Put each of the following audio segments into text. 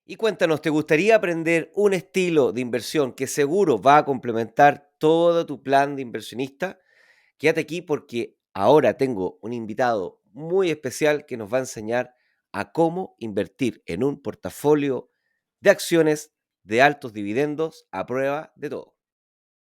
Y cuéntanos, ¿te gustaría aprender un estilo de inversión que seguro va a complementar todo tu plan de inversionista? Quédate aquí porque ahora tengo un invitado muy especial que nos va a enseñar a cómo invertir en un portafolio de acciones de altos dividendos a prueba de todo.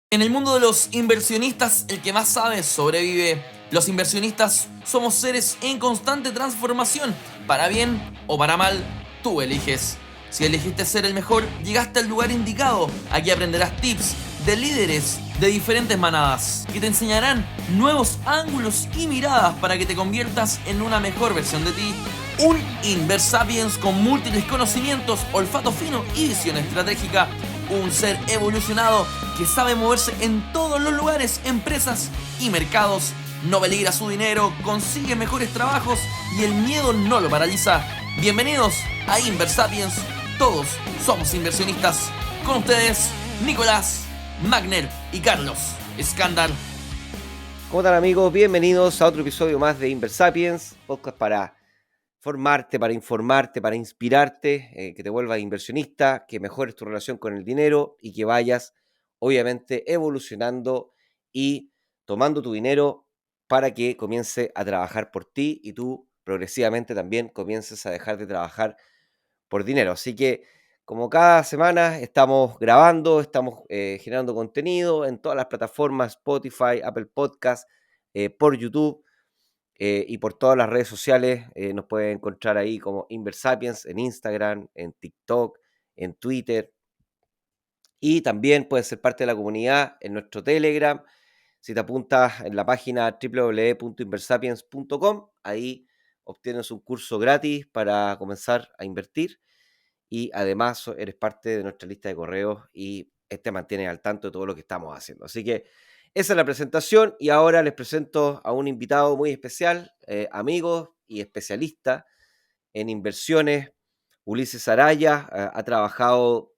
En el mundo de los inversionistas, el que más sabe sobrevive. Los inversionistas somos seres en constante transformación. Para bien o para mal, tú eliges. Si elegiste ser el mejor, llegaste al lugar indicado. Aquí aprenderás tips de líderes de diferentes manadas que te enseñarán nuevos ángulos y miradas para que te conviertas en una mejor versión de ti. Un Inversapiens con múltiples conocimientos, olfato fino y visión estratégica. Un ser evolucionado que sabe moverse en todos los lugares, empresas y mercados. No peligra su dinero, consigue mejores trabajos y el miedo no lo paraliza. Bienvenidos a Inversapiens. Todos somos inversionistas. Con ustedes, Nicolás, Magner y Carlos Escándar. ¿Cómo están amigos? Bienvenidos a otro episodio más de Inversapiens, podcast para formarte, para informarte, para inspirarte, que te vuelvas inversionista, que mejores tu relación con el dinero y que vayas, obviamente, evolucionando y tomando tu dinero para que comience a trabajar por ti y tú progresivamente también comiences a dejar de trabajar por dinero. Así que, como cada semana, estamos grabando, estamos generando contenido en todas las plataformas, Spotify, Apple Podcast, por YouTube y por todas las redes sociales. Nos pueden encontrar ahí como Inversapiens en Instagram, en TikTok, en Twitter. Y también puedes ser parte de la comunidad en nuestro Telegram. Si te apuntas en la página www.inversapiens.com, ahí obtienes un curso gratis para comenzar a invertir y además eres parte de nuestra lista de correos y te mantiene al tanto de todo lo que estamos haciendo. Así que esa es la presentación y ahora les presento a un invitado muy especial, amigo y especialista en inversiones. Ulises Araya ha trabajado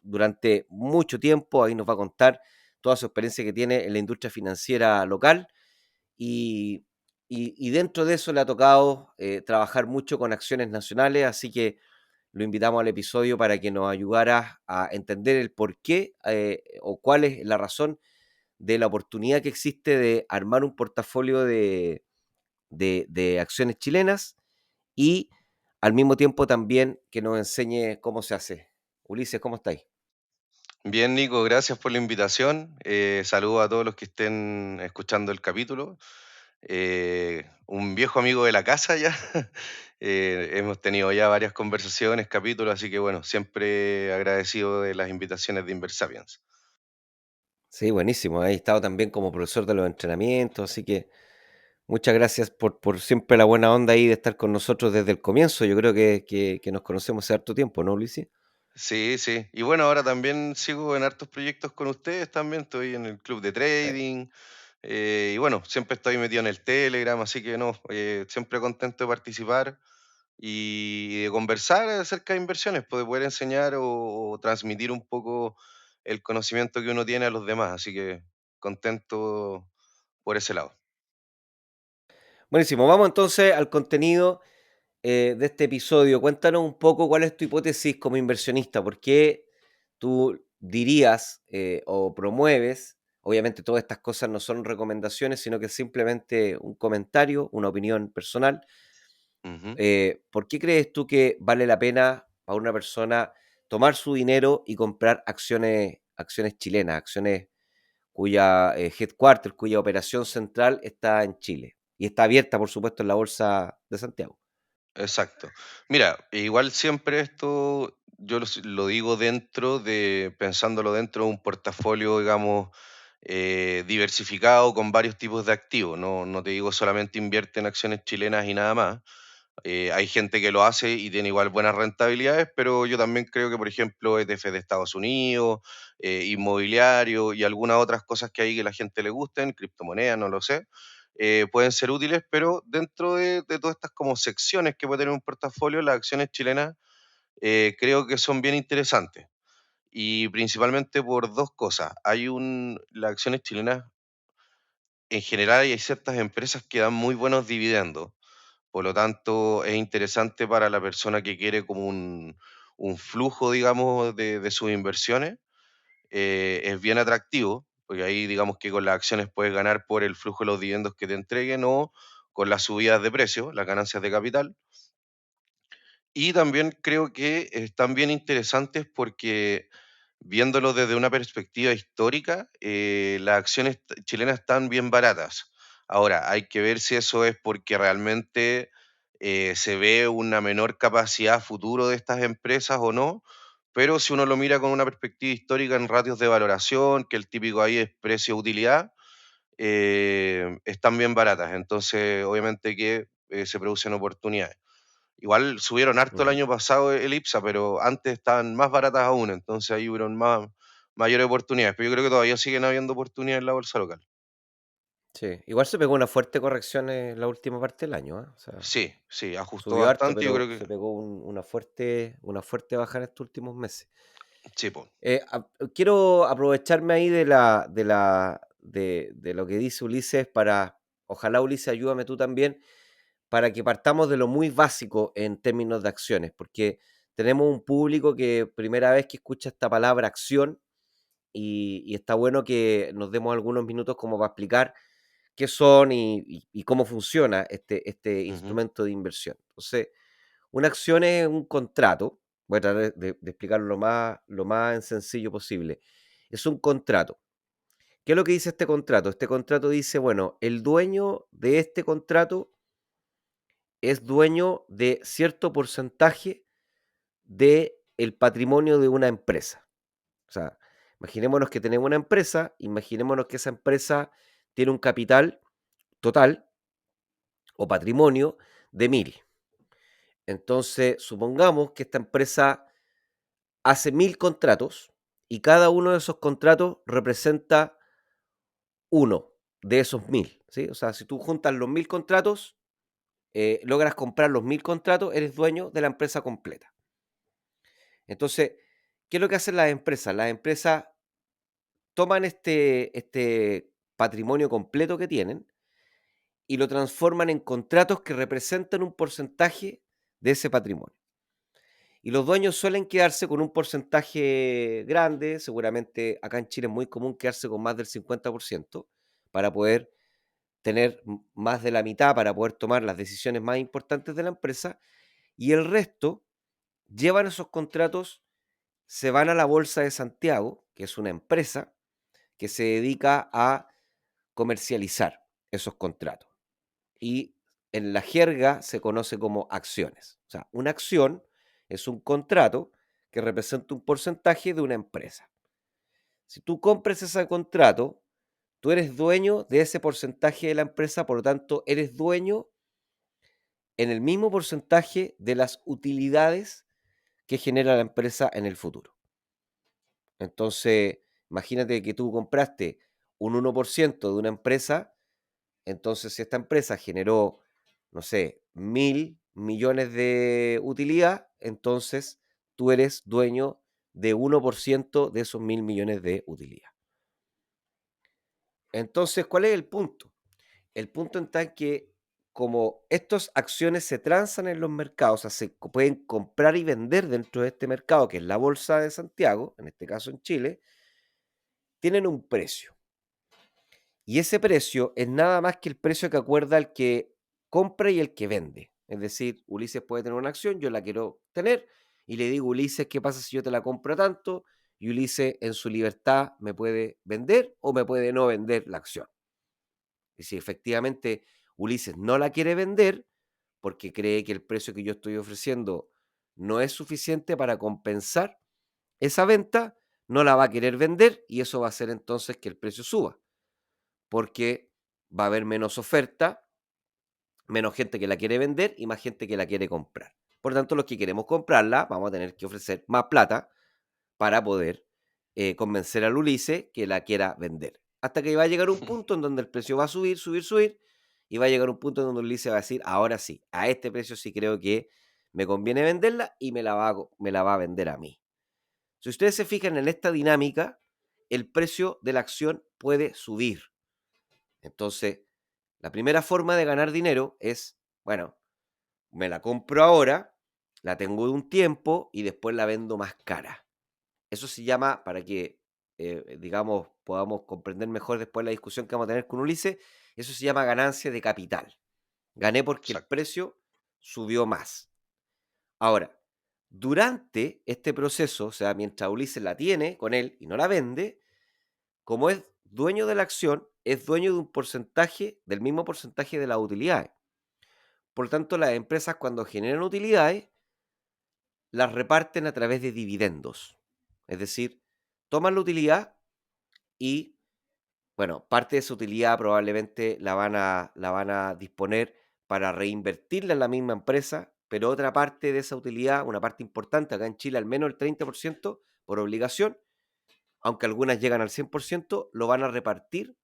durante mucho tiempo, ahí nos va a contar toda su experiencia que tiene en la industria financiera local y, y dentro de eso le ha tocado trabajar mucho con acciones nacionales, así que lo invitamos al episodio para que nos ayudara a entender el por qué o cuál es la razón de la oportunidad que existe de armar un portafolio de acciones chilenas y al mismo tiempo también que nos enseñe cómo se hace. Ulises, ¿cómo estáis? Bien, Nico, gracias por la invitación. Saludo a todos los que estén escuchando el capítulo. Un viejo amigo de la casa ya. Hemos tenido ya varias conversaciones, capítulos, así que bueno, siempre agradecido de las invitaciones de Inversapiens. Sí, buenísimo. He estado también como profesor de los entrenamientos, así que muchas gracias por siempre la buena onda ahí de estar con nosotros desde el comienzo. Yo creo que nos conocemos hace harto tiempo, ¿no, Ulises? Sí, sí. Y bueno, ahora también sigo en hartos proyectos con ustedes también. Estoy en el club de trading. Y bueno, siempre estoy metido en el Telegram, así que no, siempre contento de participar y de conversar acerca de inversiones, pues, de poder enseñar o transmitir un poco el conocimiento que uno tiene a los demás, así que contento por ese lado. Buenísimo. Vamos entonces al contenido de este episodio. Cuéntanos un poco cuál es tu hipótesis como inversionista, por qué tú dirías o promueves, obviamente todas estas cosas no son recomendaciones, sino que es simplemente un comentario, una opinión personal. Ujú. ¿Por qué crees tú que vale la pena para una persona tomar su dinero y comprar acciones chilenas, acciones cuya headquarter, cuya operación central está en Chile y está abierta, por supuesto, en la Bolsa de Santiago? Exacto. Mira, igual siempre esto lo digo dentro de, pensándolo dentro de un portafolio, digamos, diversificado con varios tipos de activos. No, no te digo solamente invierte en acciones chilenas y nada más. Hay gente que lo hace y tiene igual buenas rentabilidades, pero yo también creo que, por ejemplo, ETF de Estados Unidos, inmobiliario y algunas otras cosas que hay que a la gente le gusten, criptomonedas, no lo sé, pueden ser útiles, pero dentro de todas estas como secciones que puede tener un portafolio, las acciones chilenas creo que son bien interesantes. Y principalmente por dos cosas. Las acciones chilenas en general hay ciertas empresas que dan muy buenos dividendos, por lo tanto, es interesante para la persona que quiere como un flujo, digamos, de sus inversiones, es bien atractivo, porque ahí digamos que con las acciones puedes ganar por el flujo de los dividendos que te entreguen o con las subidas de precio, las ganancias de capital. Y también creo que están bien interesantes porque viéndolo desde una perspectiva histórica, las acciones chilenas están bien baratas. Ahora, hay que ver si eso es porque realmente se ve una menor capacidad a futuro de estas empresas o no, pero si uno lo mira con una perspectiva histórica en ratios de valoración, que el típico ahí es precio-utilidad, están bien baratas. Entonces, obviamente que se producen oportunidades. Igual subieron harto el Mm. año pasado el IPSA, pero antes estaban más baratas aún, entonces ahí hubieron mayores oportunidades. Pero yo creo que todavía siguen habiendo oportunidades en la bolsa local. Sí, igual se pegó una fuerte corrección en la última parte del año, ¿ah? O sea, Sí, sí, ajustó subió harto, bastante, yo pero creo que se pegó una fuerte baja en estos últimos meses. sí, po. Quiero aprovecharme ahí de lo que dice Ulises para, ojalá Ulises, ayúdame tú también, para que partamos de lo muy básico en términos de acciones, porque tenemos un público que primera vez que escucha esta palabra acción y está bueno que nos demos algunos minutos como para explicar qué son y cómo funciona este Ujú, instrumento de inversión. Entonces, una acción es un contrato, voy a tratar de explicarlo lo más en sencillo posible. Es un contrato. ¿Qué es lo que dice este contrato? Este contrato dice, bueno, el dueño de este contrato es dueño de cierto porcentaje del patrimonio de una empresa. O sea, imaginémonos que tenemos una empresa, imaginémonos que esa empresa tiene un capital total o patrimonio de 1000. Entonces, supongamos que esta empresa hace 1000 contratos y cada uno de esos contratos representa uno de esos 1000. ¿Sí? O sea, si tú juntas los 1000 contratos, logras comprar los 1000 contratos, eres dueño de la empresa completa. Entonces, ¿qué es lo que hacen las empresas? Las empresas toman este patrimonio completo que tienen y lo transforman en contratos que representan un porcentaje de ese patrimonio. Y los dueños suelen quedarse con un porcentaje grande, seguramente acá en Chile es muy común quedarse con más del 50% para poder tener más de la mitad, para poder tomar las decisiones más importantes de la empresa, y el resto llevan esos contratos, se van a la Bolsa de Santiago, que es una empresa que se dedica a comercializar esos contratos. Y en la jerga se conoce como acciones. O sea, una acción es un contrato que representa un porcentaje de una empresa. Si tú compras ese contrato, tú eres dueño de ese porcentaje de la empresa, por lo tanto, eres dueño en el mismo porcentaje de las utilidades que genera la empresa en el futuro. Entonces, imagínate que tú compraste un 1% de una empresa. Entonces, si esta empresa generó, no sé, 1000 millones de utilidad, entonces tú eres dueño de 1% de esos 1000 millones de utilidad. Entonces, ¿cuál es el punto? El punto está en que como estas acciones se transan en los mercados, o sea, pueden comprar y vender dentro de este mercado, que es la Bolsa de Santiago, en este caso en Chile, tienen un precio. Y ese precio es nada más que el precio que acuerda el que compra y el que vende. Es decir, Ulises puede tener una acción, yo la quiero tener, y le digo, Ulises, ¿qué pasa si yo te la compro tanto? Y Ulises, en su libertad, me puede vender o me puede no vender la acción. Y si efectivamente Ulises no la quiere vender, porque cree que el precio que yo estoy ofreciendo no es suficiente para compensar esa venta, no la va a querer vender y eso va a hacer entonces que el precio suba porque va a haber menos oferta, menos gente que la quiere vender y más gente que la quiere comprar. Por tanto, los que queremos comprarla vamos a tener que ofrecer más plata para poder convencer al Ulises que la quiera vender. Hasta que va a llegar un punto en donde el precio va a subir, subir, subir, y va a llegar un punto en donde Ulises va a decir, ahora sí, a este precio sí creo que me conviene venderla y me la va a vender a mí. Si ustedes se fijan en esta dinámica, el precio de la acción puede subir. Entonces, la primera forma de ganar dinero es, bueno, me la compro ahora la tengo de un tiempo y después la vendo más cara. Eso se llama, para que, digamos, podamos comprender mejor después la discusión que vamos a tener con Ulises, eso se llama ganancia de capital. Gané porque el Exacto. precio subió más. Ahora, durante este proceso, o sea, mientras Ulises la tiene con él y no la vende, como es dueño de la acción, es dueño de un porcentaje, del mismo porcentaje de las utilidades. Por lo tanto, las empresas cuando generan utilidades, las reparten a través de dividendos. Es decir, toman la utilidad y, bueno, parte de esa utilidad probablemente la van a disponer para reinvertirla en la misma empresa, pero otra parte de esa utilidad, una parte importante, acá en Chile al menos el 30% por obligación, aunque algunas llegan al 100%, lo van a repartir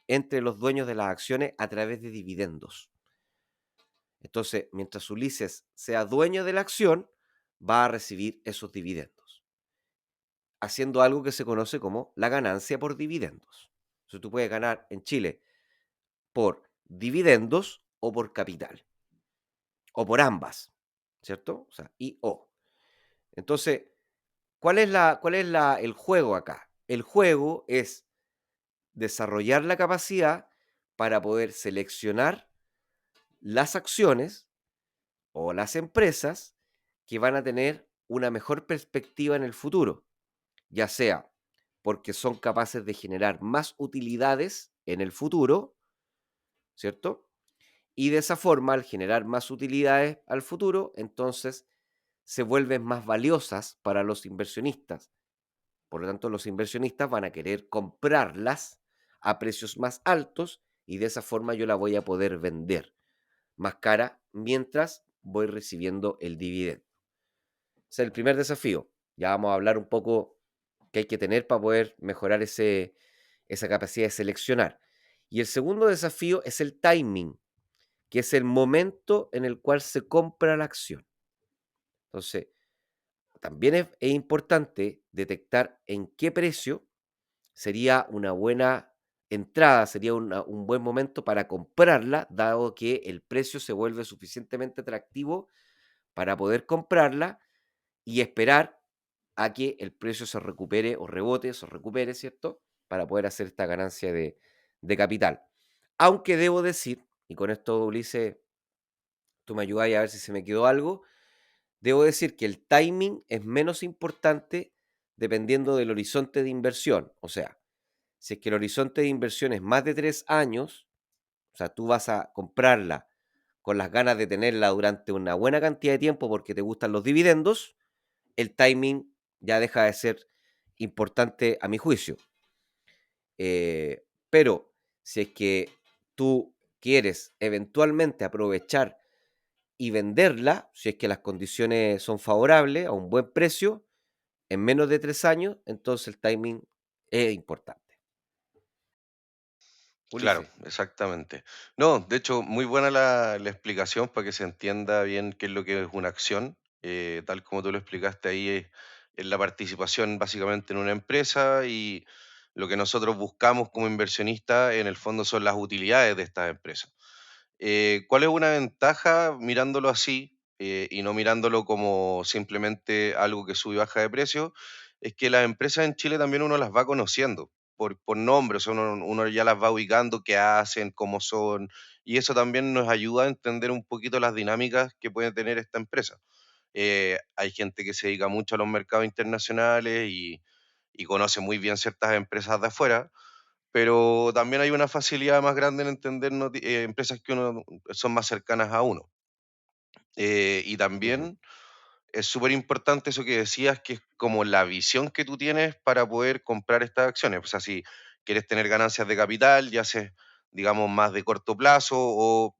entre los dueños de las acciones a través de dividendos. Entonces, mientras Ulises sea dueño de la acción, va a recibir esos dividendos, haciendo algo que se conoce como la ganancia por dividendos. Entonces, tú puedes ganar en Chile por dividendos o por capital, o por ambas, ¿cierto? O sea, y o. Entonces, ¿cuál es el juego acá? El juego es desarrollar la capacidad para poder seleccionar las acciones o las empresas que van a tener una mejor perspectiva en el futuro, ya sea porque son capaces de generar más utilidades en el futuro, ¿cierto? Y de esa forma, al generar más utilidades al futuro, entonces se vuelven más valiosas para los inversionistas. Por lo tanto, los inversionistas van a querer comprarlas a precios más altos y de esa forma yo la voy a poder vender más cara mientras voy recibiendo el dividendo. Ese es el primer desafío. Ya vamos a hablar un poco qué hay que tener para poder mejorar esa capacidad de seleccionar. Y el segundo desafío es el timing, que es el momento en el cual se compra la acción. Entonces, también es importante detectar en qué precio sería una buena entrada, sería un buen momento para comprarla, dado que el precio se vuelve suficientemente atractivo para poder comprarla y esperar a que el precio se recupere o rebote, se recupere, ¿cierto? Para poder hacer esta ganancia de capital. Aunque debo decir, y con esto, Ulises, tú me ayudas a ver si se me quedó algo, debo decir que el timing es menos importante dependiendo del horizonte de inversión. O sea, si es que el horizonte de inversión es más de 3 años, o sea, tú vas a comprarla con las ganas de tenerla durante una buena cantidad de tiempo porque te gustan los dividendos, el timing ya deja de ser importante a mi juicio. Pero si es que tú quieres eventualmente aprovechar y venderla, si es que las condiciones son favorables a un buen precio, en menos de 3 años, entonces el timing es importante. Claro, Ulises. exactamente. No, de hecho, muy buena la explicación para que se entienda bien qué es lo que es una acción. Tal como tú lo explicaste ahí, es la participación básicamente en una empresa y lo que nosotros buscamos como inversionistas en el fondo son las utilidades de estas empresas. ¿Cuál es una ventaja mirándolo así y no mirándolo como simplemente algo que sube y baja de precio? Es que las empresas en Chile también uno las va conociendo por nombre, o sea, uno ya las va ubicando, qué hacen, cómo son, y eso también nos ayuda a entender un poquito las dinámicas que puede tener esta empresa. Hay gente que se dedica mucho a los mercados internacionales y conoce muy bien ciertas empresas de afuera, pero también hay una facilidad más grande en entender empresas que uno son más cercanas a uno. Y Ujú, también es súper importante eso que decías, que es como la visión que tú tienes para poder comprar estas acciones. O sea, si quieres tener ganancias de capital, ya sea, digamos, más de corto plazo o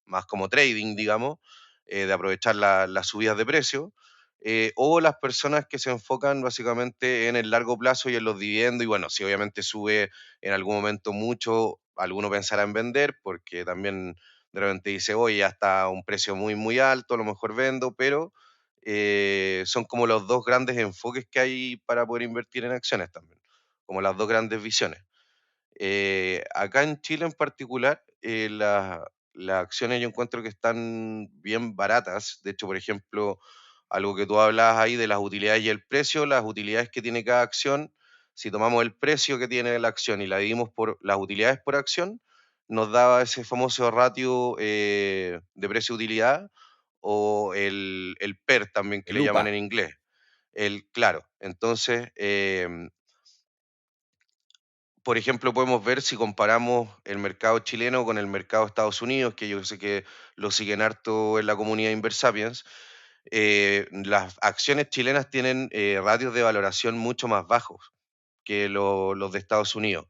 más como trading, digamos, de aprovechar las subidas de precio. O las personas que se enfocan básicamente en el largo plazo y en los dividendos. Y bueno, si obviamente sube en algún momento mucho, alguno pensará en vender, porque también de repente dice, oye, ya está a un precio muy, muy alto, a lo mejor vendo, pero son como los dos grandes enfoques que hay para poder invertir en acciones también, como las dos grandes visiones. Acá en Chile en particular, las acciones yo encuentro que están bien baratas. De hecho, por ejemplo, algo que tú hablabas ahí de las utilidades y el precio, las utilidades que tiene cada acción, si tomamos el precio que tiene la acción y la dividimos por las utilidades por acción, nos daba ese famoso ratio de precio-utilidad o el PER también que El le llaman en UPA, inglés. Claro, entonces, por ejemplo, podemos ver si comparamos el mercado chileno con el mercado de Estados Unidos, que yo sé que lo siguen harto en la comunidad Inversapiens. Las acciones chilenas tienen ratios de valoración mucho más bajos que los de Estados Unidos.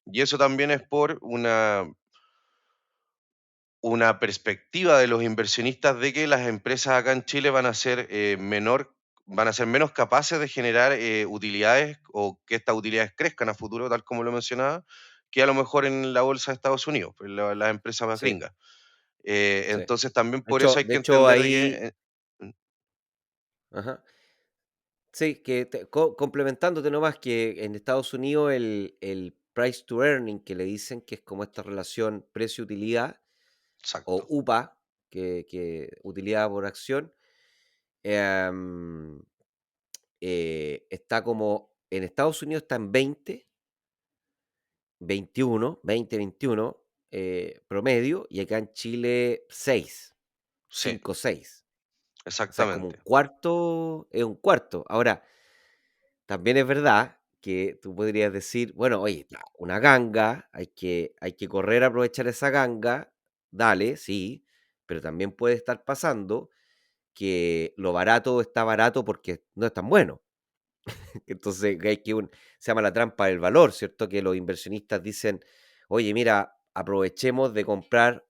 Y eso también es por una perspectiva de los inversionistas de que las empresas acá en Chile van a ser menos capaces de generar utilidades o que estas utilidades crezcan a futuro, tal como lo mencionaba, que a lo mejor en la bolsa de Estados Unidos, pues, las empresas más sí, gringas. sí. Entonces también De por eso hecho, hay de que hecho entender de ahí, que... mm, ajá, sí, que complementándote nomás que en Estados Unidos el price to earning que le dicen que es como esta relación precio-utilidad o exacto, UPA, que utilidad por acción, em, está como en Estados Unidos está en 20, 21, 20, 21 promedio y acá en Chile 6, sí, 5, 6. O sea, es como un exactamente. cuarto, es un cuarto. Ahora, también es verdad que tú podrías decir, bueno, oye, está una ganga, hay que correr a aprovechar esa ganga, dale, sí, pero también puede estar pasando que lo barato está barato porque no es tan bueno. Entonces, se llama la trampa del valor, ¿cierto? Que los inversionistas dicen, oye, mira, aprovechemos de comprar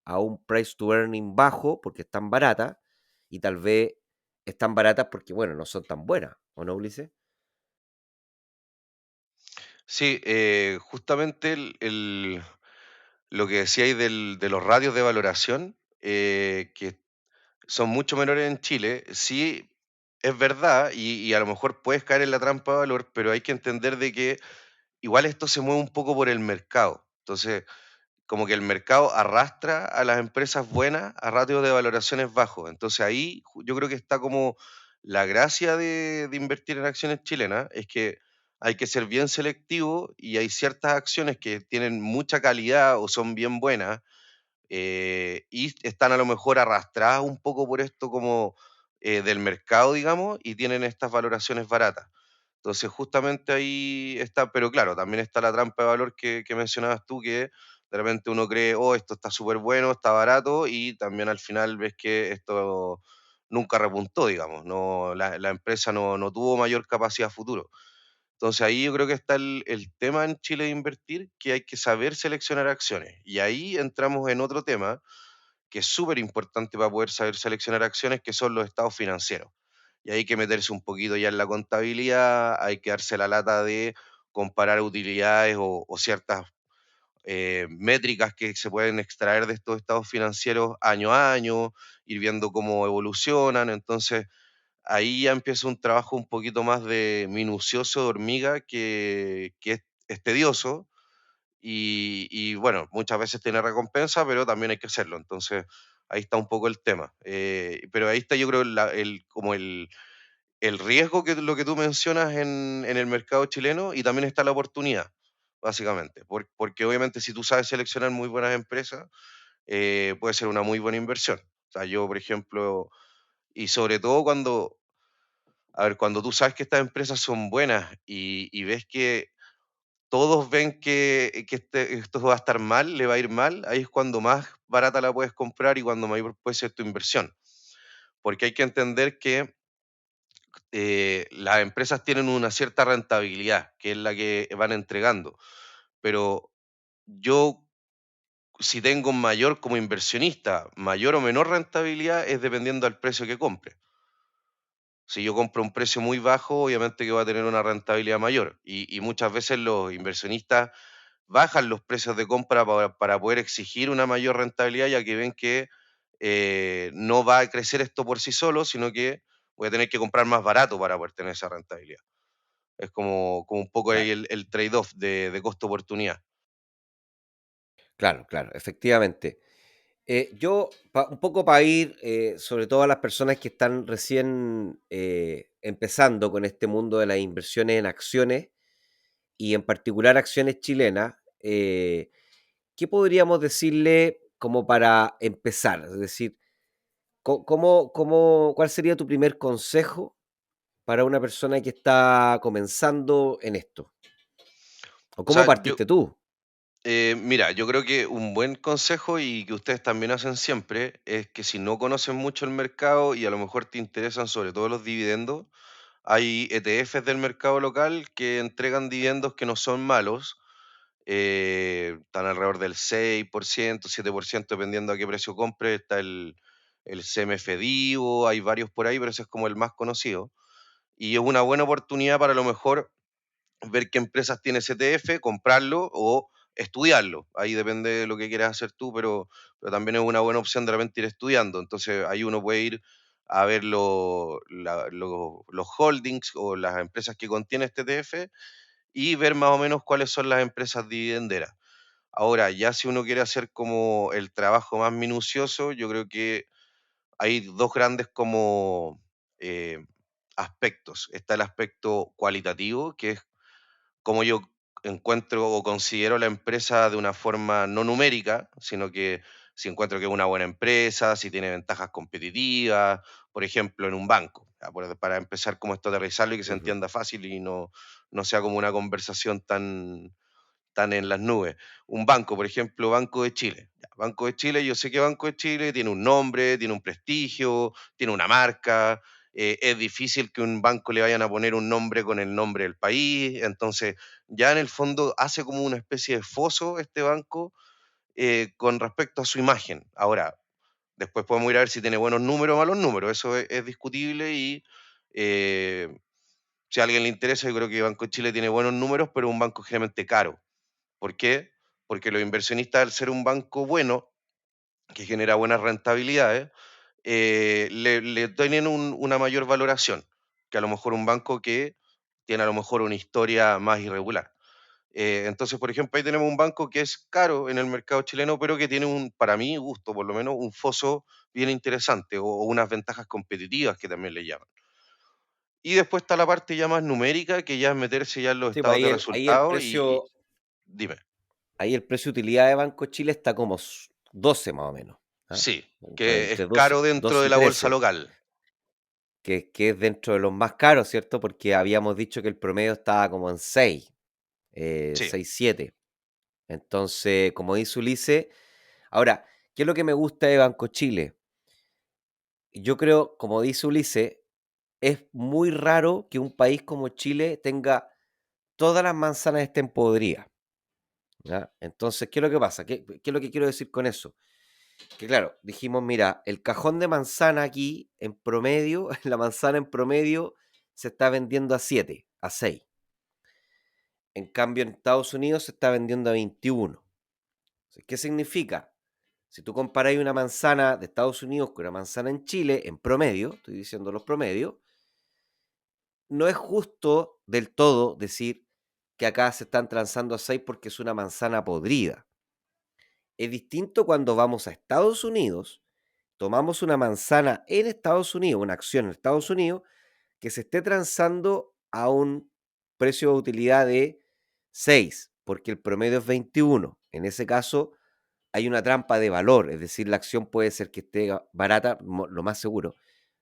a un price to earning bajo porque están baratas y tal vez están baratas porque, bueno, no son tan buenas, ¿o no, Ulises? Sí, justamente lo que decíais de los radios de valoración, que son mucho menores en Chile, sí es verdad y a lo mejor puedes caer en la trampa de valor, pero hay que entender de que igual esto se mueve un poco por el mercado. Entonces, como que el mercado arrastra a las empresas buenas a ratios de valoraciones bajos. Entonces ahí yo creo que está como la gracia de invertir en acciones chilenas, es que hay que ser bien selectivo y hay ciertas acciones que tienen mucha calidad o son bien buenas y están a lo mejor arrastradas un poco por esto como del mercado, digamos, y tienen estas valoraciones baratas. Entonces, justamente ahí está, pero claro, también está la trampa de valor que mencionabas tú, que de repente uno cree, oh, esto está súper bueno, está barato, y también al final ves que esto nunca repuntó, digamos, no, la empresa no tuvo mayor capacidad futuro. Entonces ahí yo creo que está el tema en Chile de invertir, que hay que saber seleccionar acciones. Y ahí entramos en otro tema que es súper importante para poder saber seleccionar acciones, que son los estados financieros. Y hay que meterse un poquito ya en la contabilidad, hay que darse la lata de comparar utilidades o ciertas métricas que se pueden extraer de estos estados financieros año a año, ir viendo cómo evolucionan. Entonces, ahí ya empieza un trabajo un poquito más de minucioso de hormiga que es tedioso y bueno, muchas veces tiene recompensa, pero también hay que hacerlo. Entonces, ahí está un poco el tema. Pero ahí está yo creo como el riesgo que lo que tú mencionas en el mercado chileno y también está la oportunidad, básicamente. Porque obviamente si tú sabes seleccionar muy buenas empresas, puede ser una muy buena inversión. O sea, yo, por ejemplo, y sobre todo cuando tú sabes que estas empresas son buenas y ves que todos ven que esto va a estar mal, le va a ir mal, ahí es cuando más barata la puedes comprar y cuando mayor puede ser tu inversión. Porque hay que entender que las empresas tienen una cierta rentabilidad, que es la que van entregando. Pero yo, si tengo mayor como inversionista, mayor o menor rentabilidad, es dependiendo del precio que compre. Si yo compro a un precio muy bajo, obviamente que va a tener una rentabilidad mayor. Y muchas veces los inversionistas bajan los precios de compra para poder exigir una mayor rentabilidad, ya que ven que no va a crecer esto por sí solo, sino que voy a tener que comprar más barato para poder tener esa rentabilidad. Es como un poco ahí Claro, el trade-off de costo-oportunidad. claro, claro, efectivamente. Un poco para ir, sobre todo a las personas que están recién empezando con este mundo de las inversiones en acciones y en particular acciones chilenas, ¿qué podríamos decirle como para empezar? Es decir, ¿cuál sería tu primer consejo para una persona que está comenzando en esto? ¿O O cómo sea, partiste tú? mira, yo creo que un buen consejo y que ustedes también hacen siempre es que si no conocen mucho el mercado y a lo mejor te interesan sobre todo los dividendos, hay ETFs del mercado local que entregan dividendos que no son malos, están alrededor del 6%, 7%, dependiendo a qué precio compre. Está el CMF Divo, hay varios por ahí, pero ese es como el más conocido. Y es una buena oportunidad para a lo mejor ver qué empresas tiene CTF, comprarlo o estudiarlo. Ahí depende de lo que quieras hacer tú, pero también es una buena opción de repente ir estudiando. Entonces ahí uno puede ir a ver los holdings o las empresas que contiene este ETF y ver más o menos cuáles son las empresas dividenderas. Ahora, ya si uno quiere hacer como el trabajo más minucioso, yo creo que hay dos grandes como eh, aspectos. Está el aspecto cualitativo, que es cómo yo encuentro o considero la empresa de una forma no numérica, sino que si encuentro que es una buena empresa, si tiene ventajas competitivas, por ejemplo, en un banco, ya, para empezar como esto aterrizarlo y que se Ujú. entienda fácil y no sea como una conversación tan en las nubes. Un banco, por ejemplo, Banco de Chile. Ya, Banco de Chile, yo sé que Banco de Chile tiene un nombre, tiene un prestigio, tiene una marca. Es difícil que un banco le vayan a poner un nombre con el nombre del país. Entonces, ya en el fondo hace como una especie de foso este banco con respecto a su imagen. Ahora, después podemos ir a ver si tiene buenos números o malos números. Eso es discutible y eh, si a alguien le interesa, yo creo que Banco de Chile tiene buenos números, pero es un banco generalmente caro. ¿Por qué? Porque los inversionistas, al ser un banco bueno, que genera buenas rentabilidades, le tienen una mayor valoración que a lo mejor un banco que tiene a lo mejor una historia más irregular. Entonces, por ejemplo, ahí tenemos un banco que es caro en el mercado chileno, pero que tiene para mí gusto, por lo menos, un foso bien interesante o unas ventajas competitivas que también le llaman. Y después está la parte ya más numérica, que ya es meterse ya en los Sí, pues estados de ahí el resultados y dime. ahí el precio de utilidad de Banco Chile está como 12 más o menos, ¿ah? Sí, que es Entre 12, caro dentro 12 de y la bolsa 13, local. que es dentro de los más caros, ¿cierto? Porque habíamos dicho que el promedio estaba como en 6, Sí, 6, 7. Entonces, como dice Ulises, ahora, ¿qué es lo que me gusta de Banco Chile? Yo creo, como dice Ulises, es muy raro que un país como Chile tenga todas las manzanas estén podridas, ¿ya? Entonces, ¿qué es lo que pasa? ¿Qué es lo que quiero decir con eso? Que claro, dijimos, mira, el cajón de manzana aquí, en promedio, la manzana en promedio se está vendiendo a 7, a 6. En cambio, en Estados Unidos se está vendiendo a 21. ¿Qué significa? Si tú comparas una manzana de Estados Unidos con una manzana en Chile, en promedio, estoy diciendo los promedios, no es justo del todo decir que acá se están transando a 6 porque es una manzana podrida. Es distinto cuando vamos a Estados Unidos, tomamos una manzana en Estados Unidos, una acción en Estados Unidos, que se esté transando a un precio de utilidad de 6, porque el promedio es 21. En ese caso, hay una trampa de valor, es decir, la acción puede ser que esté barata, lo más seguro,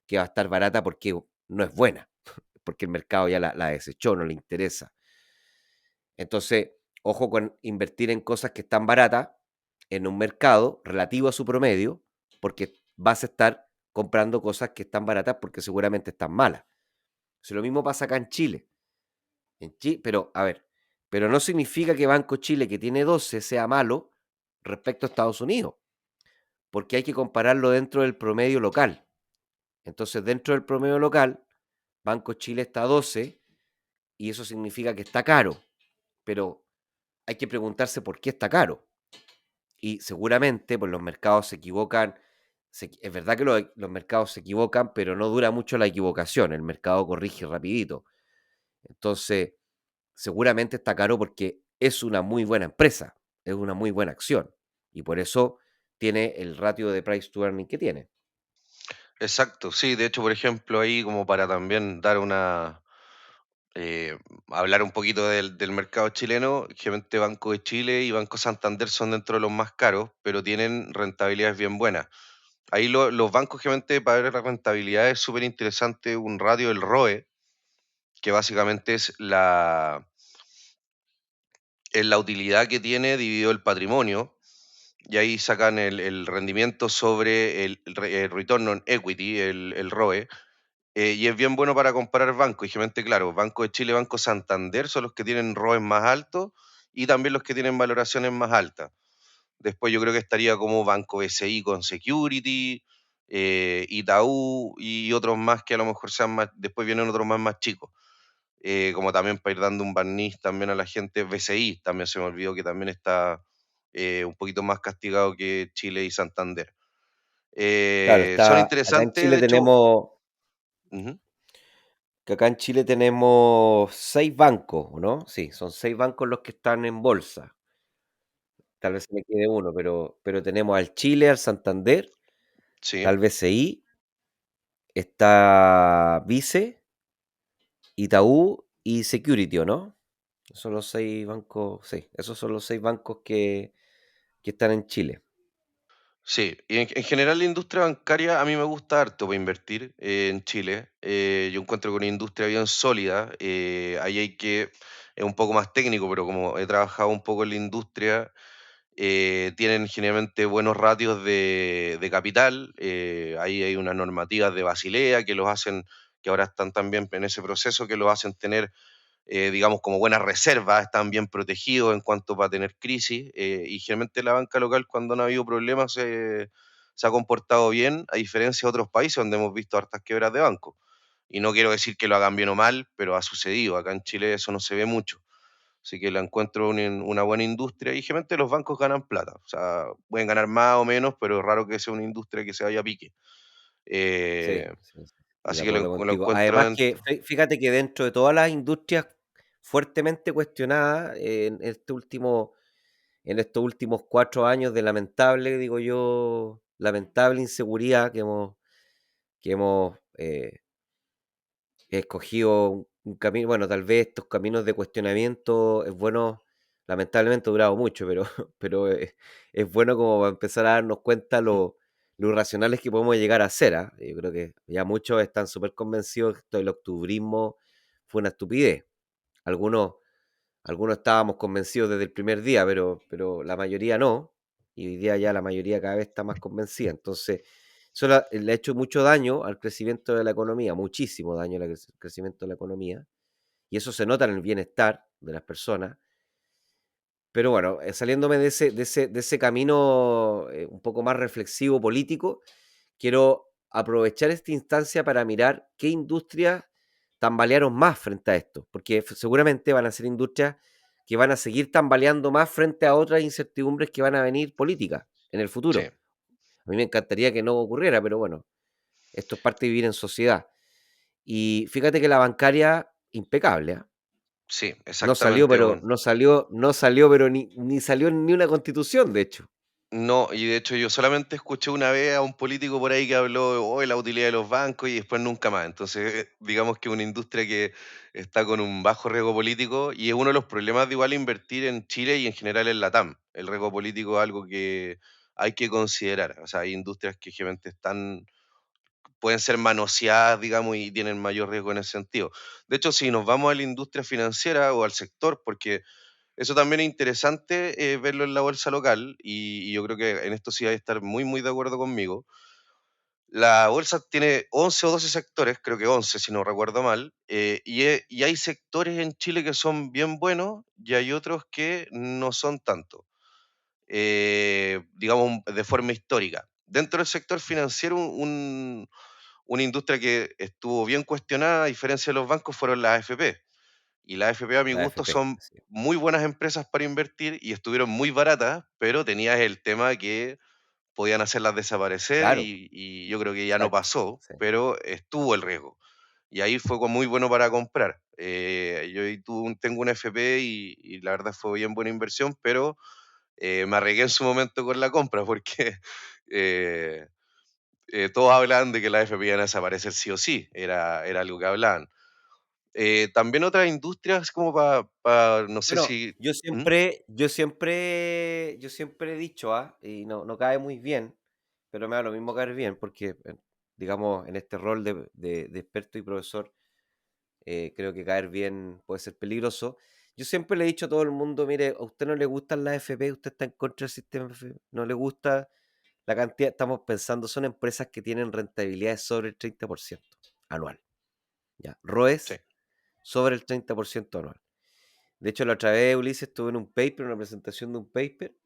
que va a estar barata porque no es buena, porque el mercado ya la desechó, no le interesa. Entonces, ojo con invertir en cosas que están baratas en un mercado relativo a su promedio, porque vas a estar comprando cosas que están baratas porque seguramente están malas. Si lo mismo pasa acá en Chile. Pero, a ver, pero no significa que Banco Chile, que tiene 12, sea malo respecto a Estados Unidos, porque hay que compararlo dentro del promedio local. Entonces, dentro del promedio local, Banco Chile está a 12 y eso significa que está caro, pero hay que preguntarse por qué está caro. Y seguramente pues los mercados se equivocan. Es verdad que los mercados se equivocan, pero no dura mucho la equivocación. El mercado corrige rapidito. Entonces, seguramente está caro porque es una muy buena empresa, es una muy buena acción. Y por eso tiene el ratio de price to earning que tiene. Exacto, sí, de hecho, por ejemplo, ahí como para también dar una, eh, hablar un poquito del mercado chileno, generalmente Banco de Chile y Banco Santander son dentro de los más caros, pero tienen rentabilidades bien buenas. Ahí los bancos generalmente para ver la rentabilidad es súper interesante un ratio del ROE, que básicamente es la utilidad que tiene dividido el patrimonio, y ahí sacan el rendimiento sobre el return on equity, el ROE. Y es bien bueno para comparar bancos. Y generalmente, claro, Banco de Chile, Banco Santander son los que tienen ROEs más altos y también los que tienen valoraciones más altas. Después yo creo que estaría como Banco BCI con Security, Itaú y otros más que a lo mejor sean más, después vienen otros más chicos. Como también para ir dando un barniz también a la gente, BCI también se me olvidó que también está un poquito más castigado que Chile y Santander. Claro, Son está, acá en interesantes, Chile de hecho. tenemos, Ujú, que acá en Chile tenemos 6 bancos, ¿no? Sí, son 6 bancos los que están en bolsa. Tal vez se me quede uno, pero tenemos al Chile, al Santander, sí. tal vez BCI, está Vice, Itaú y Security, ¿o no? Son los 6 bancos, sí, esos son los 6 bancos que están en Chile. Sí, y en general la industria bancaria a mí me gusta harto para invertir en Chile. Yo encuentro que una industria bien sólida, ahí hay que, es un poco más técnico, pero como he trabajado un poco en la industria, tienen generalmente buenos ratios de capital, ahí hay unas normativas de Basilea que los hacen, que ahora están también en ese proceso, que los hacen tener digamos, como buenas reservas, están bien protegidos en cuanto para tener crisis, y generalmente la banca local cuando no ha habido problemas se ha comportado bien, a diferencia de otros países donde hemos visto hartas quiebras de banco. Y no quiero decir que lo hagan bien o mal, pero ha sucedido. Acá en Chile eso no se ve mucho. Así que la encuentro una buena industria y generalmente los bancos ganan plata. O sea, pueden ganar más o menos, pero es raro que sea una industria que se vaya a pique. Sí, Eh, sí, sí, estoy de así que acuerdo lo contigo. encuentro Además que dentro. fíjate que dentro de todas las industrias fuertemente cuestionadas en estos últimos 4 años de lamentable, digo yo, lamentable inseguridad que hemos escogido un camino, bueno, tal vez estos caminos de cuestionamiento es bueno, lamentablemente ha durado mucho, pero, pero es bueno como para empezar a darnos cuenta lo irracionales que podemos llegar a ser, ¿ah? Yo creo que ya muchos están súper convencidos que esto del octubrismo fue una estupidez. Algunos, algunos estábamos convencidos desde el primer día, pero la mayoría no, y hoy día ya la mayoría cada vez está más convencida. Entonces, eso le ha hecho mucho daño al crecimiento de la economía, muchísimo daño al crecimiento de la economía, y eso se nota en el bienestar de las personas. Pero bueno, saliéndome de ese camino un poco más reflexivo político, quiero aprovechar esta instancia para mirar qué industrias tambalearon más frente a esto, porque seguramente van a ser industrias que van a seguir tambaleando más frente a otras incertidumbres que van a venir políticas en el Sí, futuro. A mí me encantaría que no ocurriera, pero bueno, esto es parte de vivir en sociedad. Y fíjate que la bancaria, impecable, ¿ah? sí, No salió, exactamente. pero no salió, pero ni salió ni una constitución, de hecho. No, y de hecho yo solamente escuché una vez a un político por ahí que habló hoy la utilidad de los bancos y después nunca más. Entonces, digamos que es una industria que está con un bajo riesgo político y es uno de los problemas de igual invertir en Chile y en general en Latam. El riesgo político es algo que hay que considerar. O sea, hay industrias que generalmente pueden ser manoseadas, digamos, y tienen mayor riesgo en ese sentido. De hecho, si nos vamos a la industria financiera o al sector, porque eso también es interesante verlo en la bolsa local y yo creo que en esto sí hay que estar muy de acuerdo conmigo. La bolsa tiene 11 o 12 sectores, creo que 11 si no recuerdo mal, y hay sectores en Chile que son bien buenos y hay otros que no son tanto, digamos, de forma histórica. Dentro del sector financiero, una industria que estuvo bien cuestionada, a diferencia de los bancos, fueron las AFP. Y las AFP a mi La gusto AFP, son así es. muy buenas empresas para invertir y estuvieron muy baratas, pero tenías el tema que podían hacerlas desaparecer Claro, y yo creo que ya no exacto. pasó, Sí. pero estuvo el riesgo. Y ahí fue muy bueno para comprar. Yo ahí tengo una FP y la verdad fue bien buena inversión, pero Me arriesgué en su momento con la compra porque eh, todos hablaban de que las AFP iban a desaparecer sí o sí, era algo que hablaban. También otras industrias como para, no sé Bueno, si... yo ¿Mm? siempre yo siempre yo siempre he dicho, y no cae muy bien, pero me da lo mismo caer bien, porque, digamos, en este rol de experto y profesor, creo que caer bien puede ser peligroso. Yo siempre le he dicho a todo el mundo: "Mire, a usted no le gustan las FP, usted está en contra del sistema FP, no le gusta la cantidad", estamos pensando, son empresas que tienen rentabilidades sobre el 30% anual, ¿ya? Sí, ROEs sobre el 30% anual. De hecho, la otra vez, Ulises, estuve en un paper, una presentación de un paper